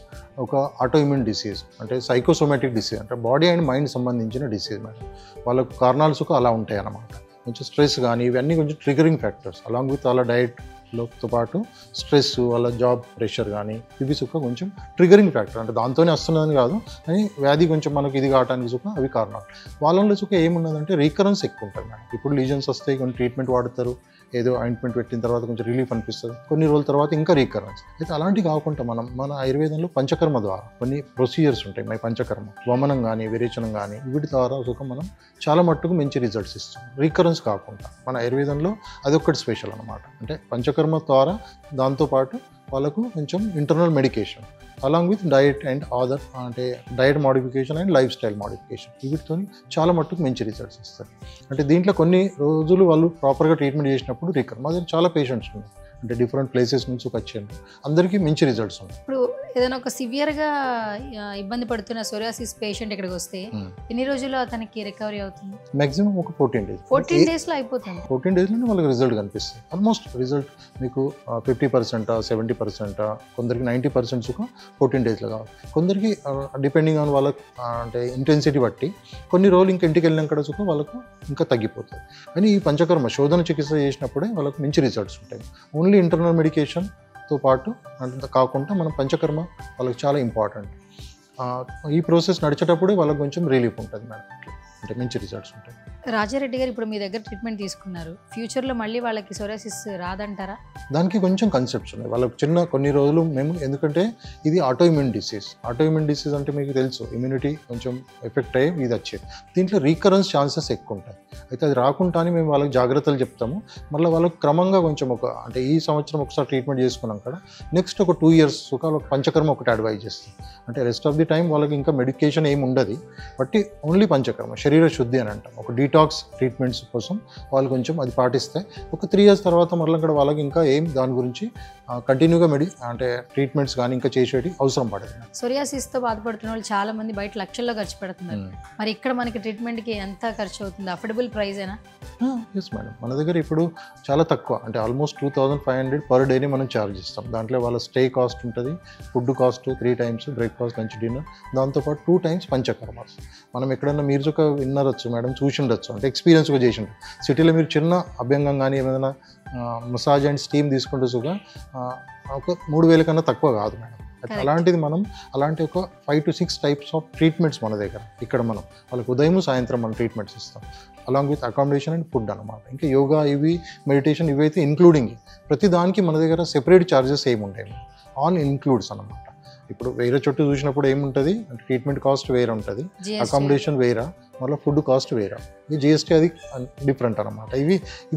ఒక ఆటోఇమ్యూన్ డిసీజ్, అంటే సైకోసోమాటిక్ డిసీజ్, అంటే బాడీ అండ్ మైండ్ సంబంధించిన డిసీజ్ మేడం. వాళ్ళకు కారణాలు అలా ఉంటాయి అన్నమాట. కొంచెం స్ట్రెస్ కానీ ఇవన్నీ కొంచెం ట్రిగరింగ్ ఫ్యాక్టర్స్, అలాంగ్ విత్ వాళ్ళ డైట్తో పాటు స్ట్రెస్, వాళ్ళ జాబ్ ప్రెషర్ కానీ ఇవి కొంచెం ట్రిగరింగ్ ఫ్యాక్టర్, అంటే దాంతోనే వస్తున్నదని కాదు కానీ వ్యాధి కొంచెం మనకి ఇది కావడానికి అవి కారణాలు. వాళ్ళలో ఏమున్నదంటే రీకరెన్స్ ఎక్కువ ఉంటుంది మేడం. ఇప్పుడు లీజన్స్ వస్తాయి, కొన్ని ట్రీట్మెంట్ వాడతారు, ఏదో ఆయింట్మెంట్ పెట్టిన తర్వాత కొంచెం రిలీఫ్ అనిపిస్తుంది, కొన్ని రోజుల తర్వాత ఇంకా రీకరెన్స్ అయితే. అలాంటివి కాకుండా మన ఆయుర్వేదంలో పంచకర్మ ద్వారా కొన్ని ప్రొసీజర్స్ ఉంటాయి. పంచకర్మ, వమనం కానీ విరేచనం కానీ వీటి ద్వారా మనం చాలా మట్టుకు మంచి రిజల్ట్స్ ఇస్తాం, రీకరెన్స్ కాకుండా. మన ఆయుర్వేదంలో అదొక్కటి స్పెషల్ అనమాట. అంటే పంచకర్మ ద్వారా దాంతోపాటు వాళ్ళకు కొంచెం internal medication along with diet and other, అంటే diet modification and lifestyle modification, వీటితో చాలా మట్టుకు మంచి రిజల్ట్స్ ఇస్తారు. అంటే దీంట్లో కొన్ని రోజులు వాళ్ళు ప్రాపర్గా ట్రీట్మెంట్ చేసినప్పుడు రికవర్. మా దగ్గర చాలా పేషెంట్స్ ఉన్నారు, అంటే డిఫరెంట్ ప్లేసెస్ నుంచి వచ్చారు, అందరికీ మంచి రిజల్ట్స్ ఉన్నాయి. ఇప్పుడు ఏదైనా ఒక సివియర్గా ఇబ్బంది పడుతున్న సోరియాసిస్ పేషెంట్ ఇక్కడికి వస్తే ఎన్ని రోజుల్లో అతనికి రికవరీ అవుతుంది? మాక్సిమం ఒక 14 days. 14 daysలో అయిపోతుంది. 14 daysలోనే వాళ్ళకి రిజల్ట్ కనిపిస్తుంది. ఆల్మోస్ట్ రిజల్ట్ మీకు 50%, 70%, కొందరికి 90% 14 daysలో కావాలి. కొందరికి డిపెండింగ్ ఆన్ వాళ్ళకి అంటే ఇంటెన్సిటీ బట్టి కొన్ని రోజులు ఇంకా ఇంటికి వెళ్ళినాక వాళ్ళకు ఇంకా తగ్గిపోతుంది. కానీ ఈ పంచకర్మ శోధన చికిత్స చేసినప్పుడే వాళ్ళకి మంచి రిజల్ట్స్ ఉంటాయి. ఓన్లీ ఇంటర్నల్ మెడికేషన్తో పాటు అంత కాకుండా మనం పంచకర్మ వాళ్ళకి చాలా ఇంపార్టెంట్. ఈ ప్రాసెస్ నడిచేటప్పుడే వాళ్ళకి కొంచెం రిలీఫ్ ఉంటుంది మేడం, అంటే మంచి రిజల్ట్స్ ఉంటాయి. రాజారెడ్డి గారు ఇప్పుడు మీ దగ్గర ట్రీట్మెంట్ తీసుకున్నారు, ఫ్యూచర్లో మళ్ళీ వాళ్ళకి సోరియాసిస్ రాదంటారా? దానికి కొంచెం కన్సెప్ట్స్ ఉన్నాయి. వాళ్ళకి కొన్ని రోజులు మేము, ఎందుకంటే ఇది ఆటోఇమ్యూన్ డిసీజ్. ఆటోఇమ్యూన్ డిసీజ్ అంటే మీకు తెలుసు, ఇమ్యూనిటీ కొంచెం ఎఫెక్ట్ అయ్యి ఇది వచ్చేది. దీంట్లో రీకరెన్స్ ఛాన్సెస్ ఎక్కువ ఉంటాయి. అయితే అది రాకుండానే మేము వాళ్ళకి జాగ్రత్తలు చెప్తాము. మళ్ళీ వాళ్ళకి క్రమంగా కొంచెం అంటే ఈ సంవత్సరం ఒకసారి ట్రీట్మెంట్ చేసుకున్నాం కదా, నెక్స్ట్ ఒక 2 years వాళ్ళకి పంచకర్మ ఒకటి అడ్వైజ్ చేస్తాం. అంటే రెస్ట్ ఆఫ్ ది టైం వాళ్ళకి ఇంకా మెడికేషన్ ఏమి ఉండదు, బట్టి ఓన్లీ పంచకర్మ, శరీర శుద్ధి అని అంటాం. ఒక డీటాక్స్ ట్రీట్మెంట్స్ కోసం వాళ్ళు కొంచెం అది పాటిస్తే ఒక 3 years తర్వాత మళ్ళీ కూడా వాళ్ళకి ఇంకా ఏం దాని గురించి కంటిన్యూగా అంటే ట్రీట్మెంట్స్ కానీ ఇంకా చేసేటి అవసరం పడదు. సోరియాసిస్తో బాధపడుతున్న వాళ్ళు చాలా మంది బయట లక్షల్లో ఖర్చు పెడుతున్నారు. మరి ఇక్కడ మనకి ట్రీట్మెంట్కి ఎంత ఖర్చు అవుతుంది? అఫోర్డబుల్ ప్రైజేనా? ఎస్ మేడం, మన దగ్గర ఇప్పుడు చాలా తక్కువ, అంటే ఆల్మోస్ట్ 2500 per day మనం ఛార్జ్ చేస్తాం. దాంట్లో వాళ్ళ స్టే కాస్ట్ ఉంటుంది, food cost 3 times, breakfast, lunch, dinner, దాంతోపాటు 2 times పంచకర్మస్. మనం ఎక్కడన్నా మీరు విన్నరొచ్చు మేడం, చూసి ఉండొచ్చు, అంటే ఎక్స్పీరియన్స్గా చేసి ఉంటుంది. సిటీలో మీరు చిన్న అభ్యంగం కానీ ఏమైనా మసాజ్ అండ్ స్టీమ్ తీసుకుంటూ ఒక 3000 కన్నా తక్కువ కాదు మేడం. అలాంటిది మనం అలాంటి ఒక 5 to 6 types ఆఫ్ ట్రీట్మెంట్స్ మన దగ్గర ఇక్కడ మనం వాళ్ళకి ఉదయం సాయంత్రం మనం ట్రీట్మెంట్స్ ఇస్తాం, along with accommodation and food అనమాట. ఇంకా యోగా ఇవి మెడిటేషన్ ఇవైతే ఇంక్లూడింగ్. ప్రతి దానికి మన దగ్గర సెపరేట్ ఛార్జెస్ ఏమి ఉంటాయి, ఆల్ ఇన్క్లూడ్స్ అనమాట. ఇప్పుడు వేరే చోటు చూసినప్పుడు ఏముంటుంది అంటే ట్రీట్మెంట్ కాస్ట్ వేరే ఉంటుంది, అకామిడేషన్ వేరే, మళ్ళీ ఫుడ్ కాస్ట్ వేరే, ఈ జిఎస్టీ అది డిఫరెంట్ అనమాట.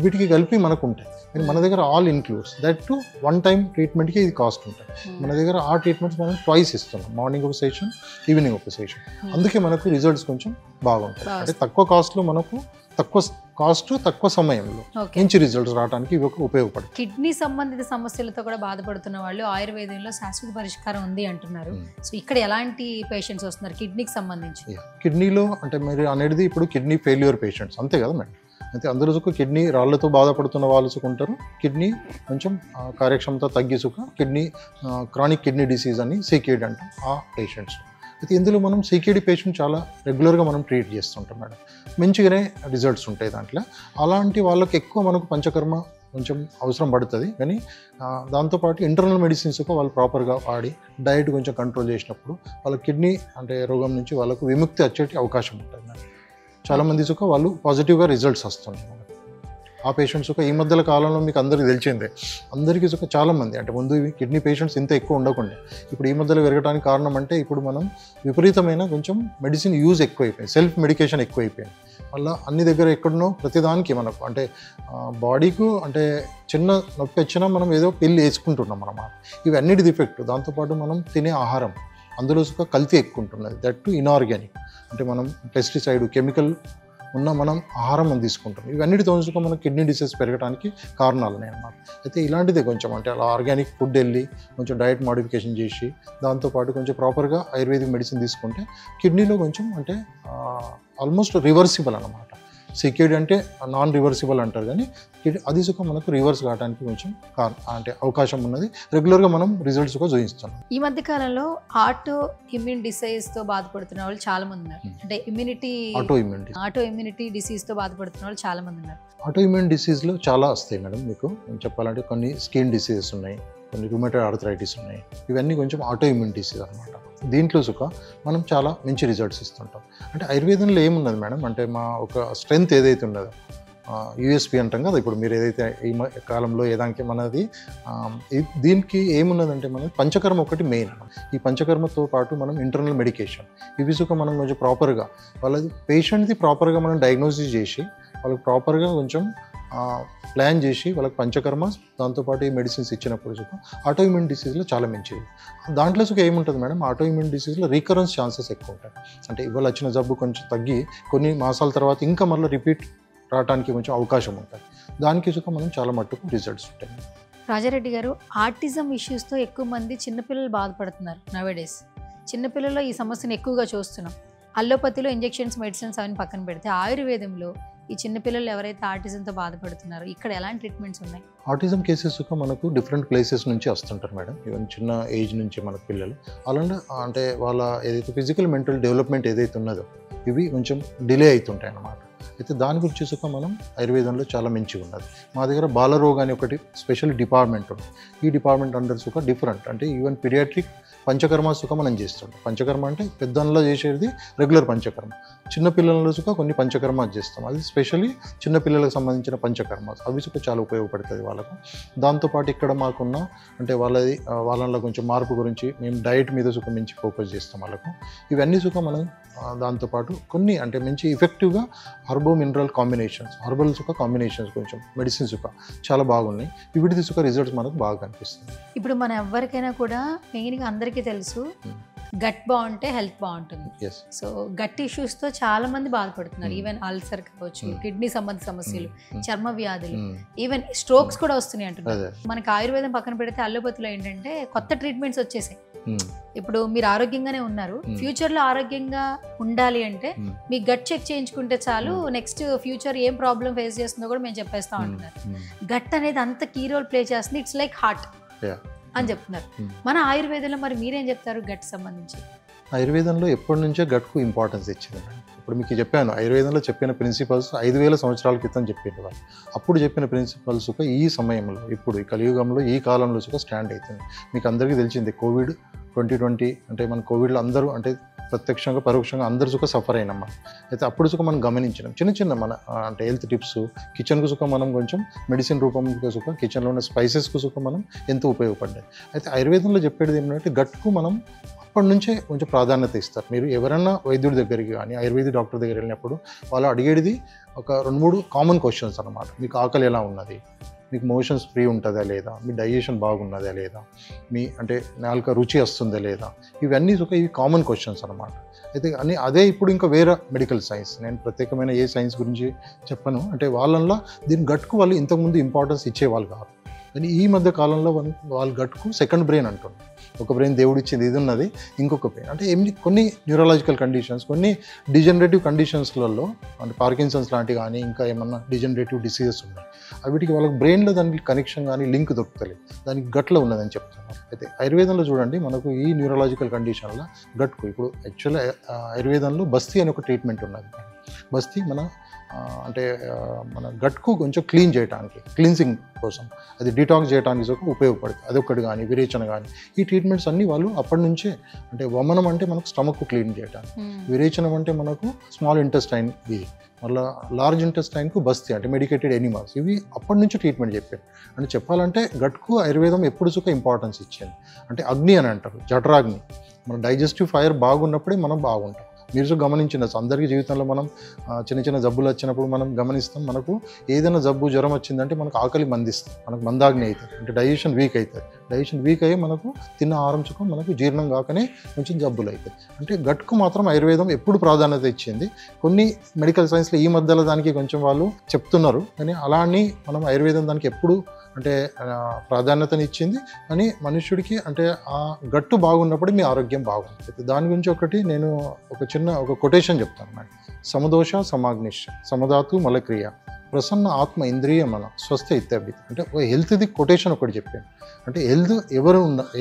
వీటికి కలిపి మనకు ఉంటాయి. కానీ మన దగ్గర all includes, that to 1 time ట్రీట్మెంట్కి ఇది కాస్ట్ ఉంటుంది. మన దగ్గర ఆ ట్రీట్మెంట్స్ మనం ట్వైస్ ఇస్తున్నాం, మార్నింగ్ ఒక సెషన్, ఈవినింగ్ ఒక సెషన్. అందుకే మనకు రిజల్ట్స్ కొంచెం బాగుంటాయి. అంటే తక్కువ కాస్ట్లో మనకు తక్కువ సమయంలో మంచి రిజల్ట్స్ రావడానికి ఇవి ఉపయోగపడుతుంది. కిడ్నీ సంబంధిత సమస్యలతో కూడా బాధపడుతున్న వాళ్ళు ఆయుర్వేదంలో శాశ్వత పరిష్కారం ఉంది అంటున్నారు. సో ఇక్కడ ఎలాంటి పేషెంట్స్ వస్తున్నారు కిడ్నీకి సంబంధించి? కిడ్నీలో అంటే మీరు అనేది ఇప్పుడు కిడ్నీ ఫెయిల్యూర్ పేషెంట్స్ అంతే కదా మేడం. అయితే అందరూ కిడ్నీ రాళ్లతో బాధపడుతున్న వాళ్ళు ఉంటారు, కిడ్నీ కొంచెం కార్యక్షమత తగ్గిసుక కిడ్నీ క్రానిక్ కిడ్నీ డిసీజ్ అని CKD అంటాం ఆ పేషెంట్స్. అయితే ఇందులో మనం CKD పేషెంట్ చాలా రెగ్యులర్గా మనం ట్రీట్ చేస్తుంటాం మేడం, మంచిగానే రిజల్ట్స్ ఉంటాయి దాంట్లో. అలాంటి వాళ్ళకి ఎక్కువ మనకు పంచకర్మ కొంచెం అవసరం పడుతుంది. కానీ దాంతోపాటు ఇంటర్నల్ మెడిసిన్స్ వాళ్ళు ప్రాపర్గా వాడి డైట్ కొంచెం కంట్రోల్ చేసినప్పుడు వాళ్ళ కిడ్నీ అంటే రోగం నుంచి వాళ్ళకు విముక్తి వచ్చేటి అవకాశం ఉంటుంది మేడం. చాలామంది వాళ్ళు పాజిటివ్గా రిజల్ట్స్ వస్తున్నాయి ఆ పేషెంట్స్. ఈ మధ్యల కాలంలో మీకు అందరికీ తెలిసిందే, అందరికీ చాలామంది అంటే ముందు కిడ్నీ పేషెంట్స్ ఇంత ఎక్కువ ఉండకుండా ఇప్పుడు ఈ మధ్యలో పెరగడానికి కారణం అంటే ఇప్పుడు మనం విపరీతమైన కొంచెం మెడిసిన్ యూజ్ ఎక్కువైపోయింది, సెల్ఫ్ మెడికేషన్ ఎక్కువైపోయింది. మళ్ళీ అన్ని దగ్గర ఎక్కడనో ప్రతిదానికి మనకు అంటే బాడీకు అంటే చిన్న నొప్పి వచ్చినా మనం ఏదో పిల్లి వేసుకుంటున్నాం అన్నమాట. ఇవన్నిటి డిఫెక్ట్. దాంతోపాటు మనం తినే ఆహారం అందులో సుఖ కల్తీ ఎక్కువ ఉంటున్నది, దట్ టు ఇన్ఆర్గానిక్, అంటే మనం పెస్టిసైడ్ కెమికల్ ఉన్న మనం ఆహారం మనం తీసుకుంటాం. ఇవన్నిటితో సుఖ మనం కిడ్నీ డిసీజ్ పెరగడానికి కారణాలు ఉన్నాయి అన్నమాట. అయితే ఇలాంటిదే కొంచెం అంటే అలా ఆర్గానిక్ ఫుడ్ వెళ్ళి కొంచెం డయట్ మోడిఫికేషన్ చేసి దాంతోపాటు కొంచెం ప్రాపర్గా ఆయుర్వేదిక్ మెడిసిన్ తీసుకుంటే కిడ్నీలో కొంచెం అంటే ఆల్మోస్ట్ రివర్సిబుల్ అన్నమాట. సికేడ్ అంటే నాన్ రివర్సిబుల్ అంటారు, కానీ అది సుఖ మనకు రివర్స్ కావడానికి కొంచెం అంటే అవకాశం ఉన్నది. రెగ్యులర్గా మనం రిజల్ట్స్ కూడా చూపిస్తాం. ఈ మధ్య కాలంలో ఆటో ఇమ్యూన్ డిసీజ్తో బాధపడుతున్న వాళ్ళు చాలా మంది ఉన్నారు. అంటే ఆటో ఇమ్యూనిటీ డిసీజ్తో బాధపడుతున్న వాళ్ళు చాలా మంది ఉన్నారు. ఆటో ఇమ్యూన్ డిసీజ్లో చాలా వస్తాయి మేడం. మీకు చెప్పాలంటే కొన్ని స్కిన్ డిసీజెస్ ఉన్నాయి, కొన్ని రుమటైడ్ ఆర్థరైటిస్ ఉన్నాయి. ఇవన్నీ కొంచెం ఆటో ఇమ్యూన్ డిసీజ్ అనమాట. దీంట్లో సుఖ మనం చాలా మంచి రిజల్ట్స్ ఇస్తుంటాం. అంటే ఆయుర్వేదంలో ఏమున్నది మేడం అంటే మా ఒక స్ట్రెంగ్త్ ఏదైతే ఉన్నదో యూఎస్పీ అంటాం కదా, ఇప్పుడు మీరు ఏదైతే ఈ కాలంలో ఏదానికి మనది దీనికి ఏమున్నదంటే మనం పంచకర్మ ఒకటి మెయిన్. ఈ పంచకర్మతో పాటు మనం ఇంటర్నల్ మెడికేషన్ ఇవి సుఖ మనం కొంచెం ప్రాపర్గా వాళ్ళది పేషెంట్ది ప్రాపర్గా మనం డయాగ్నోసిస్ చేసి వాళ్ళకి ప్రాపర్గా కొంచెం ప్లాన్ చేసి వాళ్ళకి పంచకర్మ దాంతోపాటు ఈ మెడిసిన్స్ ఇచ్చినప్పుడు సుఖం ఆటో ఇమ్యూన్ డిసీజ్లో చాలా మంచిది. దాంట్లో సుఖం ఏముంటుంది మేడం, ఆటో ఇమ్యూన్ డిసీజ్లో రీకరెన్స్ ఛాన్సెస్ ఎక్కువ ఉంటాయి. అంటే ఇవాళ వచ్చిన జబ్బు కొంచెం తగ్గి కొన్ని మాసాల తర్వాత ఇంకా మళ్ళీ రిపీట్ రావడానికి కొంచెం అవకాశం ఉంటుంది. దానికి సుఖం మనం చాలా మట్టుకు రిజల్ట్స్ ఉంటాయి. రాజారెడ్డి గారు, ఆటిజం ఇష్యూస్తో ఎక్కువ మంది చిన్నపిల్లలు బాధపడుతున్నారు నవేడేస్. చిన్నపిల్లల్లో ఈ సమస్యను ఎక్కువగా చూస్తున్నాం. అల్లోపతిలో ఇంజెక్షన్స్ మెడిసిన్స్ అవన్నీ పక్కన పెడితే ఆయుర్వేదంలో ఈ చిన్నపిల్లలు ఎవరైతే ఆటిజంతో బాధపడుతున్నారో ఇక్కడ ఎలాంటి ట్రీట్మెంట్స్ ఉన్నాయి? ఆటిజం కేసెస్ మనకు డిఫరెంట్ ప్లేసెస్ నుంచి వస్తుంటారు మేడం. ఈవెన్ చిన్న ఏజ్ నుంచి మన పిల్లలు అలాంటి అంటే వాళ్ళ ఏదైతే ఫిజికల్ మెంటల్ డెవలప్మెంట్ ఏదైతే ఉన్నదో ఇవి కొంచెం డిలే అవుతుంటాయి అన్నమాట. అయితే దాని గురించి సుఖం మనం ఆయుర్వేదంలో చాలా మంచిగా ఉన్నది. మా దగ్గర బాలరోగ్ అని ఒకటి స్పెషల్ డిపార్ట్మెంట్ ఉంది. ఈ డిపార్ట్మెంట్ అండర్ సుఖ డిఫరెంట్ అంటే ఈవెన్ పీడియాట్రిక్ పంచకర్మ సుఖ మనం చేస్తుంటాం. పంచకర్మ అంటే పెద్దల్లో చేసేది రెగ్యులర్ పంచకర్మ, చిన్నపిల్లల సుఖ కొన్ని పంచకర్మ చేస్తాం. అది స్పెషల్లీ చిన్నపిల్లలకు సంబంధించిన పంచకర్మ అవి సుఖ చాలా ఉపయోగపడుతుంది వాళ్ళకు. దాంతోపాటు ఇక్కడ మాకున్న అంటే వాళ్ళలో కొంచెం మార్పు గురించి మేము డైట్ మీద సుఖ మంచి ఫోకస్ చేస్తాం వాళ్ళకు. ఇవన్నీ సుఖ మనం దాంతోపాటు కొన్ని అంటే మంచి ఎఫెక్టివ్గా హర్బో మినరల్ కాంబినేషన్స్ హర్బల్ సుఖ కాంబినేషన్స్ కొంచెం మెడిసిన్ సుఖ చాలా బాగున్నాయి. వీటి సుఖ రిజల్ట్స్ మనకు బాగా కనిపిస్తుంది. ఇప్పుడు మన ఎవరికైనా కూడా మెయిన్గా అందరికీ తెలుసు గట్ బాగుంటే హెల్త్ బాగుంటుంది. సో గట్ ఇష్యూస్తో చాలా మంది బాధపడుతున్నారు. ఈవెన్ అల్సర్ కావచ్చు, కిడ్నీ సంబంధ సమస్యలు, చర్మ వ్యాధులు, ఈవెన్ స్ట్రోక్స్ కూడా వస్తున్నాయి అంటున్నారు. మనకి ఆయుర్వేదం పక్కన పెడితే అల్లోపతిలో ఏంటంటే కొత్త ట్రీట్మెంట్స్ వచ్చేసాయి. ఇప్పుడు మీరు ఆరోగ్యంగానే ఉన్నారు, ఫ్యూచర్ లో ఆరోగ్యంగా ఉండాలి అంటే మీ గట్ చెక్ చేయించుకుంటే చాలు, నెక్స్ట్ ఫ్యూచర్ ఏం ప్రాబ్లం ఫేస్ చేస్తుందో కూడా మేము చెప్పేస్తాం అంటున్నారు. గట్ అనేది అంత కీ రోల్ ప్లే చేస్తుంది, ఇట్స్ లైక్ హార్ట్ అని చెప్తున్నారు. మన ఆయుర్వేదంలో మరి మీరేం చెప్తారు గట్ సంబంధించి? ఆయుర్వేదంలో ఎప్పటి నుంచో గట్కు ఇంపార్టెన్స్ ఇచ్చింది. ఇప్పుడు మీకు చెప్పాను ఆయుర్వేదంలో చెప్పిన ప్రిన్సిపల్స్ 5000 సంవత్సరాల క్రితం చెప్పిన వాళ్ళు. అప్పుడు చెప్పిన ప్రిన్సిపల్స్ ఈ సమయంలో ఇప్పుడు ఈ కలియుగంలో ఈ కాలంలో స్టాండ్ అవుతుంది. మీకు అందరికీ తెలిసింది కోవిడ్ 2020 అంటే మన కోవిడ్లో అందరూ అంటే ప్రత్యక్షంగా పరోక్షంగా అందరు సుఖ సఫర్ అయినాం మనం. అయితే అప్పుడు సుఖ మనం గమనించినాం చిన్న మన అంటే హెల్త్ టిప్స్, కిచెన్కు సుఖం మనం కొంచెం మెడిసిన్ రూపంలో సుఖ కిచెన్లో ఉన్న స్పైసెస్కు సుఖం మనం ఎంతో ఉపయోగపడ్డాయి. అయితే ఆయుర్వేదంలో చెప్పేది ఏంటంటే గట్కు మనం అప్పటి నుంచే కొంచెం ప్రాధాన్యత ఇస్తారు. మీరు ఎవరన్నా వైద్యుడి దగ్గరికి కానీ ఆయుర్వేదిక్ డాక్టర్ దగ్గర వెళ్ళినప్పుడు వాళ్ళు అడిగేది ఒక 2-3 కామన్ క్వశ్చన్స్ అన్నమాట. మీకు ఆకలి ఎలా ఉన్నది, మీకు మోషన్స్ ఫ్రీ ఉంటుందా లేదా, మీ డైజెషన్ బాగున్నదా లేదా, మీ అంటే నాలుక రుచి వస్తుందా లేదా, ఇవన్నీ ఇవి కామన్ క్వశ్చన్స్ అనమాట. అయితే అదే ఇప్పుడు ఇంకా వేరే మెడికల్ సైన్స్, నేను ప్రత్యేకమైన ఏ సైన్స్ గురించి చెప్పను. అంటే వాళ్ళల్లో దీని గట్కు వాళ్ళు ఇంతకుముందు ఇంపార్టెన్స్ ఇచ్చేవాళ్ళు కాదు. కానీ ఈ మధ్య కాలంలో వాళ్ళ గట్కు సెకండ్ బ్రెయిన్ అంటున్నారు. ఒక బ్రెయిన్ దేవుడు ఇచ్చింది ఇది ఉన్నది, ఇంకొక బ్రెయిన్ అంటే కొన్ని న్యూరలాజికల్ కండిషన్స్, కొన్ని డిజనరేటివ్ కండిషన్స్లలో అంటే పార్కిన్సన్స్ లాంటివి కానీ ఇంకా ఏమన్నా డిజనరేటివ్ డిసీజెస్ ఉన్నాయి. వీటికి వాళ్ళకి బ్రెయిన్లో దానికి కనెక్షన్ కానీ లింక్ దొరుకుతలేదు, దానికి గట్లో ఉన్నదని చెప్తున్నారు. అయితే ఆయుర్వేదంలో చూడండి మనకు ఈ న్యూరలాజికల్ కండిషన్లో గట్కు ఇప్పుడు యాక్చువల్గా ఆయుర్వేదంలో బస్తీ అనే ఒక ట్రీట్మెంట్ ఉన్నది. బస్తీ అంటే మన గట్కు కొంచెం క్లీన్ చేయడానికి, క్లీన్సింగ్ కోసం, అది డిటాక్స్ చేయడానికి ఉపయోగపడుతుంది. అదొకటి కానీ విరేచన కానీ ఈ ట్రీట్మెంట్స్ అన్నీ వాళ్ళు అప్పటి నుంచే అంటే వమనం అంటే మనకు స్టమక్ క్లీన్ చేయడానికి, విరేచనం అంటే మనకు స్మాల్ ఇంటెస్టైన్, ఇది మళ్ళీ లార్జ్ ఇంటెస్టైన్కు బస్తీ అంటే మెడికేటెడ్ ఎనిమల్స్, ఇవి అప్పటి నుంచి ట్రీట్మెంట్ చెప్పారు. అంటే చెప్పాలంటే గట్కు ఆయుర్వేదం ఎప్పుడు ఇంపార్టెన్స్ ఇచ్చింది. అంటే అగ్ని అని అంటారు, జఠరాగ్ని, మన డైజెస్టివ్ ఫైర్ బాగున్నప్పుడే మనం బాగుంటాం. మీరు గమనించినచ్చు, అందరికీ జీవితంలో మనం చిన్న చిన్న జబ్బులు వచ్చినప్పుడు మనం గమనిస్తాం, మనకు ఏదైనా జబ్బు జ్వరం వచ్చిందంటే మనకు ఆకలి మందిస్తాం, మనకు మందాగ్ని అవుతుంది, అంటే డైజెషన్ వీక్ అవుతుంది. డైజెషన్ వీక్ అయ్యి మనకు తిన్న ఆహారం చుక్క మనకు జీర్ణం కాకనే కొంచెం జబ్బులు అవుతాయి. అంటే గట్కు మాత్రం ఆయుర్వేదం ఎప్పుడు ప్రాధాన్యత ఇచ్చింది. కొన్ని మెడికల్ సైన్స్లో ఈ మధ్యలో దానికి కొంచెం వాళ్ళు చెప్తున్నారు, కానీ అలా అని మనం ఆయుర్వేదం దానికి ఎప్పుడు అంటే ప్రాధాన్యతని ఇచ్చింది. అని మనుష్యుడికి అంటే ఆ గట్టు బాగున్నప్పుడు మీ ఆరోగ్యం బాగుంటుంది. దాని గురించి ఒకటి నేను ఒక కొటేషన్ చెప్తాను మేడం. సమదోష సమాగ్నిష సమధాతు మలక్రియ ప్రసన్న ఆత్మ ఇంద్రియ మన స్వస్థ ఇత్యాభి. అంటే హెల్త్ది కొటేషన్ ఒకటి చెప్పాను. అంటే హెల్త్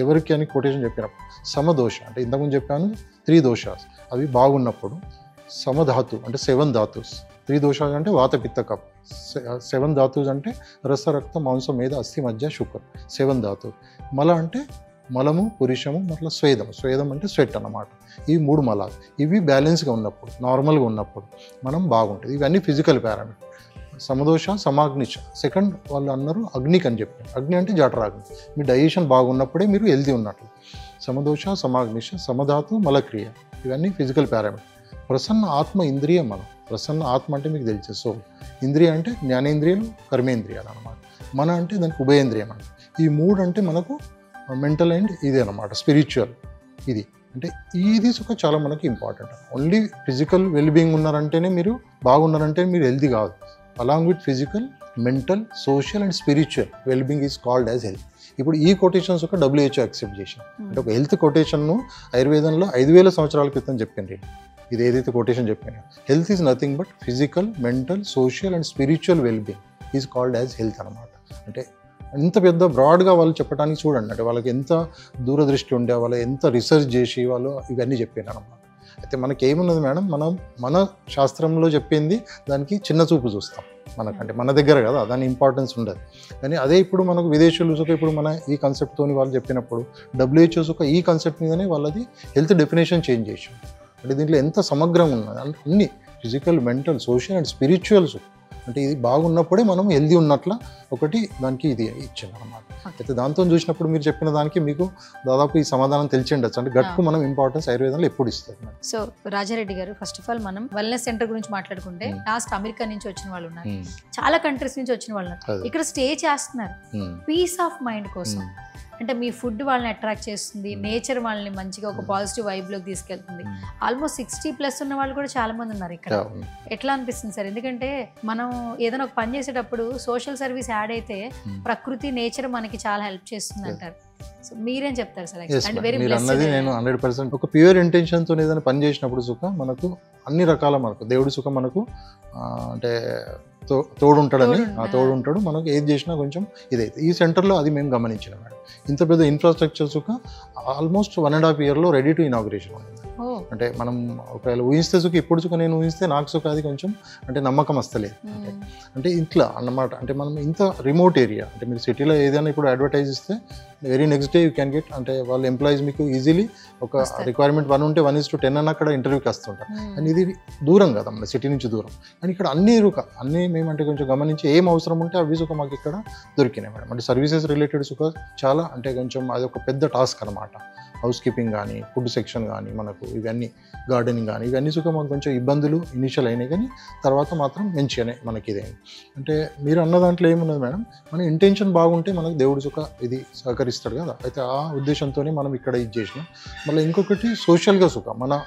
ఎవరికి అని కొటేషన్ చెప్పినప్పుడు సమదోష అంటే ఇంతకుముందు చెప్పాను 3 దోషాస్ అవి బాగున్నప్పుడు, సమధాతు అంటే 7 ధాతుస్, 3 దోషాలు అంటే వాత పిత్త కఫ, 7 ధాతుస్ అంటే రస రక్త మాంసం మేధ అస్థి మజ్జ శుక్ర 7 ధాతు. మల అంటే మలము పురుషము మళ్ళీ స్వేదం అంటే స్వెట్ అన్నమాట. ఇవి 3 మలాలు. ఇవి బ్యాలెన్స్గా ఉన్నప్పుడు, నార్మల్గా ఉన్నప్పుడు మనం బాగుంటుంది. ఇవన్నీ ఫిజికల్ పారామీటర్. సమదోష సమాగ్నిష సెకండ్ వాళ్ళు అన్నారు అగ్నికి అని చెప్పారు. అగ్ని అంటే జఠరాగ్ని. మీ డైజెషన్ బాగున్నప్పుడే మీరు హెల్తీ ఉన్నట్లు. సమదోష సమాగ్నిష సమధాతు మలక్రియ ఇవన్నీ ఫిజికల్ పారామీటర్. ప్రసన్న ఆత్మ ఇంద్రియ మనం. ప్రసన్న ఆత్మ అంటే మీకు తెలిసే సోల్. ఇంద్రియ అంటే జ్ఞానేంద్రియాలు కర్మేంద్రియాలు అనమాట. మన అంటే దానికి ఉభయేంద్రియం అంటే. ఈ 3 అంటే మనకు మెంటల్ అండ్ ఇది అనమాట స్పిరిచువల్. ఇది అంటే ఇది చాలా మనకి ఇంపార్టెంట్. ఓన్లీ ఫిజికల్ వెల్బీయింగ్ ఉన్నారంటేనే మీరు బాగున్నారంటే మీరు హెల్తీ కాదు. Along with physical, mental, social and spiritual wellbeing is called as health. ఇప్పుడు ఈ కొటేషన్స్ ఒక WHO యాక్సెప్ట్ చేసింది. అంటే ఒక హెల్త్ కొటేషన్ను ఆయుర్వేదంలో 5000 సంవత్సరాల క్రితం చెప్పింది. ఇది ఏదైతే కొటేషన్ చెప్పాను, health is nothing but physical, mental, social and spiritual wellbeing is called as health అనమాట. అంటే ఇంత పెద్ద బ్రాడ్గా వాళ్ళు చెప్పడానికి చూడండి. అంటే వాళ్ళకి ఎంత దూరదృష్టి ఉండే, వాళ్ళు ఎంత రీసెర్చ్ చేసి వాళ్ళు ఇవన్నీ చెప్పారు అనమాట. అయితే మనకి ఏమున్నది మేడం, మన శాస్త్రంలో చెప్పింది దానికి చిన్న చూపు చూస్తాం. మనకంటే మన దగ్గర కదా దాని ఇంపార్టెన్స్ ఉండదు. కానీ అదే ఇప్పుడు మనకు విదేశీయులు ఇప్పుడు మన ఈ కాన్సెప్ట్తో వాళ్ళు చెప్పినప్పుడు WHO ఈ కాన్సెప్ట్ మీదనే వాళ్ళది హెల్త్ డెఫినేషన్ చేంజ్ చేసాం. అంటే దీంట్లో ఎంత సమగ్రంగా ఉన్నది అంటే అన్ని physical, mental, social and spirituals. అంటే ఇది బాగున్నప్పుడే మనం హెల్దీ ఉన్నట్ల ఒకటి దానికి ఇది ఇచ్చింది అనమాట. అయితే దాంతో చూసినప్పుడు మీరు చెప్పిన దానికి మీకు దాదాపు ఈ సమాధానం తెలిసి ఉండొచ్చు. అంటే గట్కు మనం ఇంపార్టెన్స్ ఆయుర్వేదంలో ఎప్పుడు ఇస్తుంది. సో రాజారెడ్డి గారు, ఫస్ట్ ఆఫ్ ఆల్ మనం వెల్నెస్ సెంటర్ గురించి మాట్లాడుకుంటే లాస్ట్ అమెరికా నుంచి వచ్చిన వాళ్ళు ఉన్నారు, చాలా కంట్రీస్ నుంచి వచ్చిన వాళ్ళు ఉన్నారు. ఇక్కడ స్టే చేస్తున్నారు పీస్ ఆఫ్ మైండ్ కోసం. అంటే మీ ఫుడ్ వాళ్ళని అట్రాక్ట్ చేస్తుంది, నేచర్ వాళ్ళని మంచిగా ఒక పాజిటివ్ వైబ్లోకి తీసుకెళ్తుంది. ఆల్మోస్ట్ 60+ ఉన్న వాళ్ళు కూడా చాలా మంది ఉన్నారు ఇక్కడ. ఎట్లా అనిపిస్తుంది సార్? ఎందుకంటే మనం ఏదైనా ఒక పని చేసేటప్పుడు సోషల్ సర్వీస్ యాడ్ అయితే ప్రకృతి, నేచర్ మనకి చాలా హెల్ప్ చేస్తుంది అంటారు. సో మీరేం చెప్తారు సార్? మీరు అన్నది నేను 100% ఒక ప్యూర్ ఇంటెన్షన్తో ఏదైనా పని చేసినప్పుడు సుఖ మనకు అన్ని రకాల మనకు దేవుడి సుఖం మనకు అంటే తోడుంటాడని తోడుంటాడు. మనకు ఏది చేసినా కొంచెం ఇదైతే ఈ సెంటర్లో అది మేము గమనించినాం మేడం. ఇంత పెద్ద ఇన్ఫ్రాస్ట్రక్చర్ సుఖ ఆల్మోస్ట్ 1.5 yearలో రెడీ టు ఇనాగ్రేషన్ ఉంది. అంటే మనం ఒకవేళ ఊహిస్తే సుఖ ఇప్పుడు సుఖ నేను ఊహిస్తే నాకు సుఖ అది కొంచెం అంటే నమ్మకం వస్తలేదు. అంటే ఇట్లా అన్నమాట. అంటే మనం ఇంత రిమోట్ ఏరియా, అంటే మీరు సిటీలో ఏదైనా ఇప్పుడు అడ్వర్టైజ్ ఇస్తే very next day you can get, అంటే వాళ్ళ ఎంప్లాయీస్ మీకు ఈజీలీ ఒక రిక్వైర్మెంట్ 1 ఉంటే 1:10 అని అక్కడ ఇంటర్వ్యూకి వస్తుంటారు. అండ్ ఇది దూరం కదా మన సిటీ నుంచి దూరం. అండ్ ఇక్కడ అన్నీ మేమంటే కొంచెం గమనించి ఏం అవసరం ఉంటే అవి సుఖ మాకు ఇక్కడ దొరికినాయి మేడం. అంటే సర్వీసెస్ రిలేటెడ్ సుఖ చాలా అంటే కొంచెం అది ఒక పెద్ద టాస్క్ అనమాట. హౌస్ కీపింగ్ కానీ, ఫుడ్ సెక్షన్ కానీ, మనకు ఇవన్నీ గార్డెనింగ్ కానీ ఇవన్నీ సుఖ మాకు కొంచెం ఇబ్బందులు ఇనిషియల్ అయినాయి, కానీ తర్వాత మాత్రం మంచిగానే మనకి ఇదేంటి. అంటే మీరు అన్న దాంట్లో ఏమున్నది మేడం, మన ఇంటెన్షన్ బాగుంటే మనకు దేవుడు సుఖ ఇది సహకరిస్తాడు కదా. అయితే ఆ ఉద్దేశంతోనే మనం ఇక్కడ ఇది చేసినాం. మళ్ళీ ఇంకొకటి సోషల్గా సుఖ మన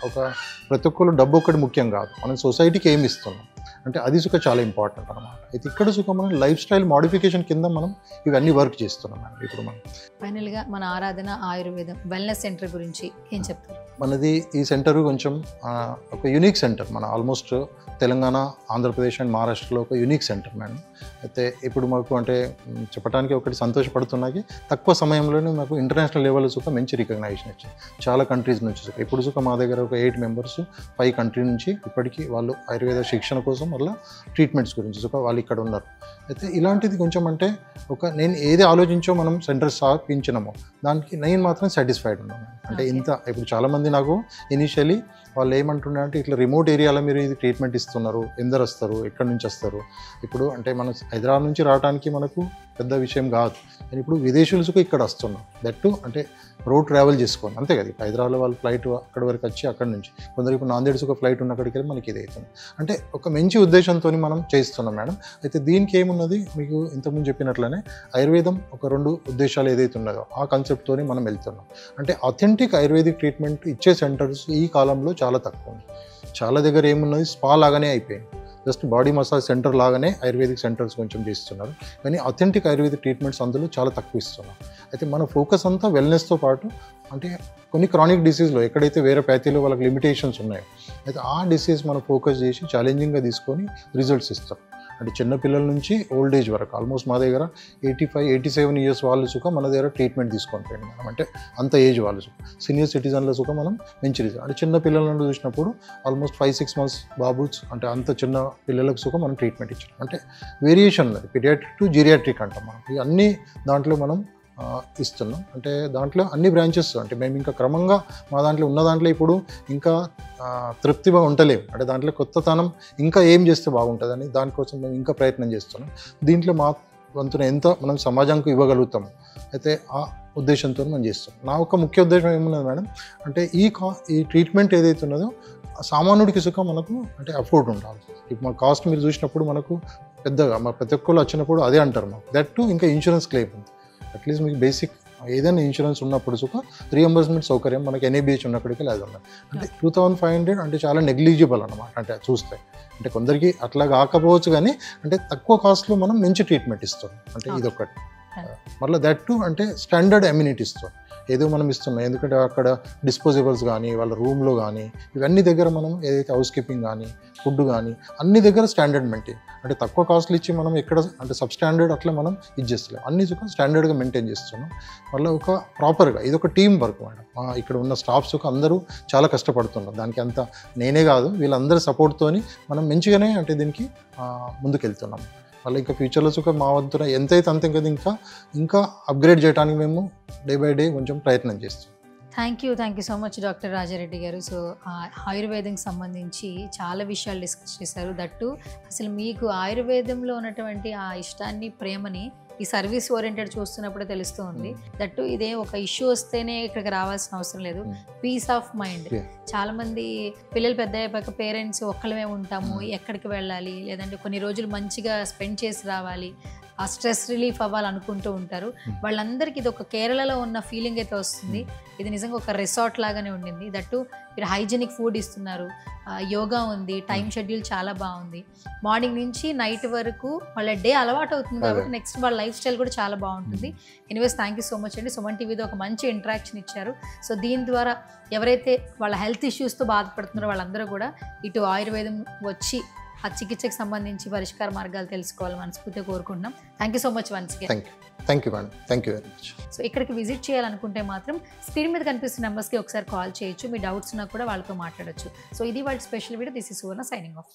ప్రతి ఒక్కరు డబ్బు ఒక్కటి ముఖ్యం కాదు, మనం సొసైటీకి ఏమి ఇస్తున్నాం అంటే అది సుఖ చాలా ఇంపార్టెంట్ అనమాట. అయితే ఇక్కడ సుఖ మనం లైఫ్ స్టైల్ మోడిఫికేషన్ కింద మనం ఇవన్నీ వర్క్ చేస్తున్నాం మేడం. ఇప్పుడు మనం ఫైనల్గా మన ఆరాధన ఆయుర్వేదం వెల్నెస్ సెంటర్ గురించి ఏం చెప్తారు? మనది ఈ సెంటర్ కొంచెం ఒక యూనిక్ సెంటర్. మన ఆల్మోస్ట్ తెలంగాణ, ఆంధ్రప్రదేశ్ అండ్ మహారాష్ట్రలో ఒక యూనిక్ సెంటర్ మేడం. అయితే ఇప్పుడు మాకు అంటే చెప్పడానికి ఒకటి సంతోషపడుతున్నాయి, తక్కువ సమయంలోనే మాకు ఇంటర్నేషనల్ లెవెల్ సుఖ మంచి రికగ్నైజేషన్ వచ్చింది చాలా కంట్రీస్ నుంచి సుఖ. ఇప్పుడు సుఖ మా దగ్గర ఒక 8 members 5 కంట్రీ నుంచి ఇప్పటికీ వాళ్ళు ఆయుర్వేద శిక్షణ కోసం వల్ల ట్రీట్మెంట్స్ గురించి సుఖ వాళ్ళు ఇక్కడ ఉన్నారు. అయితే ఇలాంటిది కొంచెం అంటే నేను ఏది ఆలోచించో మనం సెంటర్ స్థాపించినామో దానికి నేను మాత్రం సాటిస్ఫైడ్ ఉన్నాను. అంటే ఇంత ఇప్పుడు చాలామంది నాకు ఇనిషియలీ వాళ్ళు ఏమంటున్నారంటే ఇట్లా రిమోట్ ఏరియాలో మీరు ఇది ట్రీట్మెంట్ ఇస్తున్నారు, ఎందరు వస్తారు, ఎక్కడి నుంచి వస్తారు. ఇప్పుడు అంటే మనం హైదరాబాద్ నుంచి రావడానికి మనకు పెద్ద విషయం కాదు, కానీ ఇప్పుడు విదేశీయులకు ఇక్కడ వస్తున్నాం. దట్టు అంటే రోడ్ ట్రావెల్ చేసుకోండి అంతే కదా. హైదరాబాద్లో వాళ్ళు ఫ్లైట్ అక్కడి వరకు వచ్చి అక్కడి నుంచి కొందరికి ఇప్పుడు నాందేడ్స్ ఒక ఫ్లైట్ ఉన్న అక్కడికి వెళ్ళి మనకి ఇది అవుతుంది. అంటే ఒక మంచి ఉద్దేశంతో మనం చేస్తున్నాం మేడం. అయితే దీనికి ఏమున్నది మీకు ఇంతకుముందు చెప్పినట్లనే ఆయుర్వేదం ఒక 2 ఉద్దేశాలు ఏదైతే ఉన్నదో ఆ కాన్సెప్ట్తో మనం వెళ్తున్నాం. అంటే అథెంటిక్ ఆయుర్వేదిక్ ట్రీట్మెంట్ ఇచ్చే సెంటర్స్ ఈ కాలంలో చాలా తక్కువ ఉంది. చాలా దగ్గర ఏమున్నది స్పా లాగానే అయిపోయింది, జస్ట్ బాడీ మసాజ్ సెంటర్ లాగానే ఆయుర్వేదిక్ సెంటర్స్ కొంచెం చేస్తున్నారు, కానీ అథెంటిక్ ఆయుర్వేదిక్ ట్రీట్మెంట్స్ అందులో చాలా తక్కువ ఇస్తున్నారు. అయితే మన ఫోకస్ అంతా వెల్నెస్తో పాటు అంటే కొన్ని క్రానిక్ డిసీజ్లో ఎక్కడైతే వేరే ప్యాథీలో వాళ్ళకి లిమిటేషన్స్ ఉన్నాయో అయితే ఆ డిసీజ్ మనం ఫోకస్ చేసి ఛాలెంజింగ్గా తీసుకొని రిజల్ట్స్ ఇస్తాం. అంటే చిన్నపిల్లల నుంచి ఓల్డ్ ఏజ్ వరకు ఆల్మోస్ట్ మా దగ్గర 85-87 ఇయర్స్ వాళ్ళు సుఖం మన దగ్గర ట్రీట్మెంట్ తీసుకొని పోయింది మనం. అంటే అంత ఏజ్ వాళ్ళు సుఖం, సీనియర్ సిటిజన్ల సుఖం మనం మంచి అంటే చిన్న పిల్లలను చూసినప్పుడు ఆల్మోస్ట్ 5-6 months బాబుస్ అంటే అంత చిన్న పిల్లలకు సుఖం మనం ట్రీట్మెంట్ ఇచ్చాం. అంటే వేరియేషన్ ఉన్నది, పీడియాట్రిక్ టు జీరియాట్రిక్ అంటాం మనం. ఈ అన్ని దాంట్లో మనం ఇస్తున్నాం. అంటే దాంట్లో అన్ని బ్రాంచెస్ అంటే మేము ఇంకా క్రమంగా మా దాంట్లో ఉన్న దాంట్లో ఇప్పుడు ఇంకా తృప్తిగా ఉండలేము. అంటే దాంట్లో కొత్తతనం ఇంకా ఏం చేస్తే బాగుంటుందని దానికోసం మేము ఇంకా ప్రయత్నం చేస్తున్నాం. దీంట్లో మా వంతున ఎంత మనం సమాజానికి ఇవ్వగలుగుతాము అయితే ఆ ఉద్దేశంతో మనం చేస్తాం. నా ఒక ముఖ్య ఉద్దేశం ఏమున్నది మేడం అంటే ఈ ట్రీట్మెంట్ ఏదైతే ఉన్నదో సామాన్యుడికి సుఖం మనకు అంటే అఫోర్డ్ ఉండాలి. ఇప్పుడు మా కాస్ట్ మీరు చూసినప్పుడు మనకు పెద్దగా మా ప్రతి ఒక్కరు వచ్చినప్పుడు అదే అంటారు మాకు. దట్ టు ఇంకా ఇన్సూరెన్స్ క్లెయిమ్ ఉంది. అట్లీస్ట్ మీకు బేసిక్ ఏదైనా ఇన్సూరెన్స్ ఉన్నప్పుడు సుఖ రీఎంబర్స్మెంట్ సౌకర్యం మనకి NABH ఉన్నప్పటికీ లేదు ఉన్నది. అంటే 2500 అంటే చాలా నెగ్లిజిబుల్ అన్నమాట. అంటే చూస్తే అంటే కొందరికి అట్లా కాకపోవచ్చు కానీ అంటే తక్కువ కాస్ట్లో మనం మంచి ట్రీట్మెంట్ ఇస్తాం. అంటే ఇదొకటి మళ్ళీ దట్ టు అంటే స్టాండర్డ్ అమ్యూనిటీ ఇస్తాం ఏదో మనం ఇస్తున్నాం. ఎందుకంటే అక్కడ డిస్పోజబుల్స్ కానీ వాళ్ళ రూమ్లో కానీ ఇవన్నీ దగ్గర మనం ఏదైతే హౌస్ కీపింగ్ కానీ ఫుడ్ కానీ అన్ని దగ్గర స్టాండర్డ్ మెయింటైన్ అంటే తక్కువ కాస్ట్లు ఇచ్చి మనం ఎక్కడ అంటే సబ్ స్టాండర్డ్ అట్లా మనం ఇచ్చేస్తలేం, అన్ని స్టాండర్డ్గా మెయింటైన్ చేస్తున్నాం. మళ్ళీ ఒక ప్రాపర్గా ఇది ఒక టీం వర్క్ మేడం. ఇక్కడ ఉన్న స్టాఫ్స్ అందరూ చాలా కష్టపడుతున్నారు దానికి. అంతా నేనే కాదు వీళ్ళందరి సపోర్ట్తోని మనం మంచిగానే అంటే దీనికి ముందుకెళ్తున్నాం. మళ్ళీ ఇంకా ఫ్యూచర్లో సుఖ మా వంతున ఎంతైతే అంతే కదా ఇంకా అప్గ్రేడ్ చేయడానికి మేము డే బై డే కొంచెం ప్రయత్నం చేస్తాం. Thank you so much doctor Rajareddy గారు. సో ఆయుర్వేదంకి సంబంధించి చాలా విషయాలు డిస్కస్ చేశారు. దట్టు అసలు మీకు ఆయుర్వేదంలో ఉన్నటువంటి ఆ ఇష్టాన్ని ప్రేమని ఈ సర్వీస్ ఓరియంటెడ్ చూస్తున్నప్పుడే తెలుస్తూ ఉంది. దట్టు ఇదే ఒక ఇష్యూ వస్తేనే ఇక్కడికి రావాల్సిన అవసరం లేదు, పీస్ ఆఫ్ మైండ్. చాలా మంది పిల్లలు పెద్ద అయ్యాక పేరెంట్స్ ఒక్కళ్ళమే ఉంటాము, ఎక్కడికి వెళ్ళాలి లేదంటే కొన్ని రోజులు మంచిగా స్పెండ్ చేసి రావాలి, ఆ స్ట్రెస్ రిలీఫ్ అవ్వాలనుకుంటూ ఉంటారు. వాళ్ళందరికీ ఇది ఒక కేరళలో ఉన్న ఫీలింగ్ అయితే వస్తుంది. ఇది నిజంగా ఒక రిసార్ట్ లాగానే ఉండింది. దట్టు మీరు హైజీనిక్ ఫుడ్ ఇస్తున్నారు, యోగా ఉంది, టైం షెడ్యూల్ చాలా బాగుంది, మార్నింగ్ నుంచి నైట్ వరకు వాళ్ళ డే అలవాటు అవుతుంది కాబట్టి నెక్స్ట్ వాళ్ళ లైఫ్ స్టైల్ కూడా చాలా బాగుంటుంది. Anyways thank you so much అండి. సుమన్ టీవీతో ఒక మంచి ఇంటరాక్షన్ ఇచ్చారు. సో దీని ద్వారా ఎవరైతే వాళ్ళ హెల్త్ ఇష్యూస్తో బాధపడుతున్నారో వాళ్ళందరూ కూడా ఇటు ఆయుర్వేదం వచ్చి ఆ చికిత్సకు సంబంధించి పరిష్కార మార్గాలు తెలుసుకోవాలని మనస్ఫూర్తిగా కోరుకుంటున్నాం. Thank you so much once again. Thank you madam. Thank you very much. So ఇక్కడికి విజిట్ చేయాలనుకుంటే మాత్రం స్క్రీన్ మీద కనిపిస్తున్న నెంబర్స్కి ఒకసారి కాల్ చేయొచ్చు. మీ డౌట్స్ ఉన్నా కూడా వాళ్ళతో మాట్లాడొచ్చు. సో ఇది వాళ్ళ special video. This is Suvarna signing off.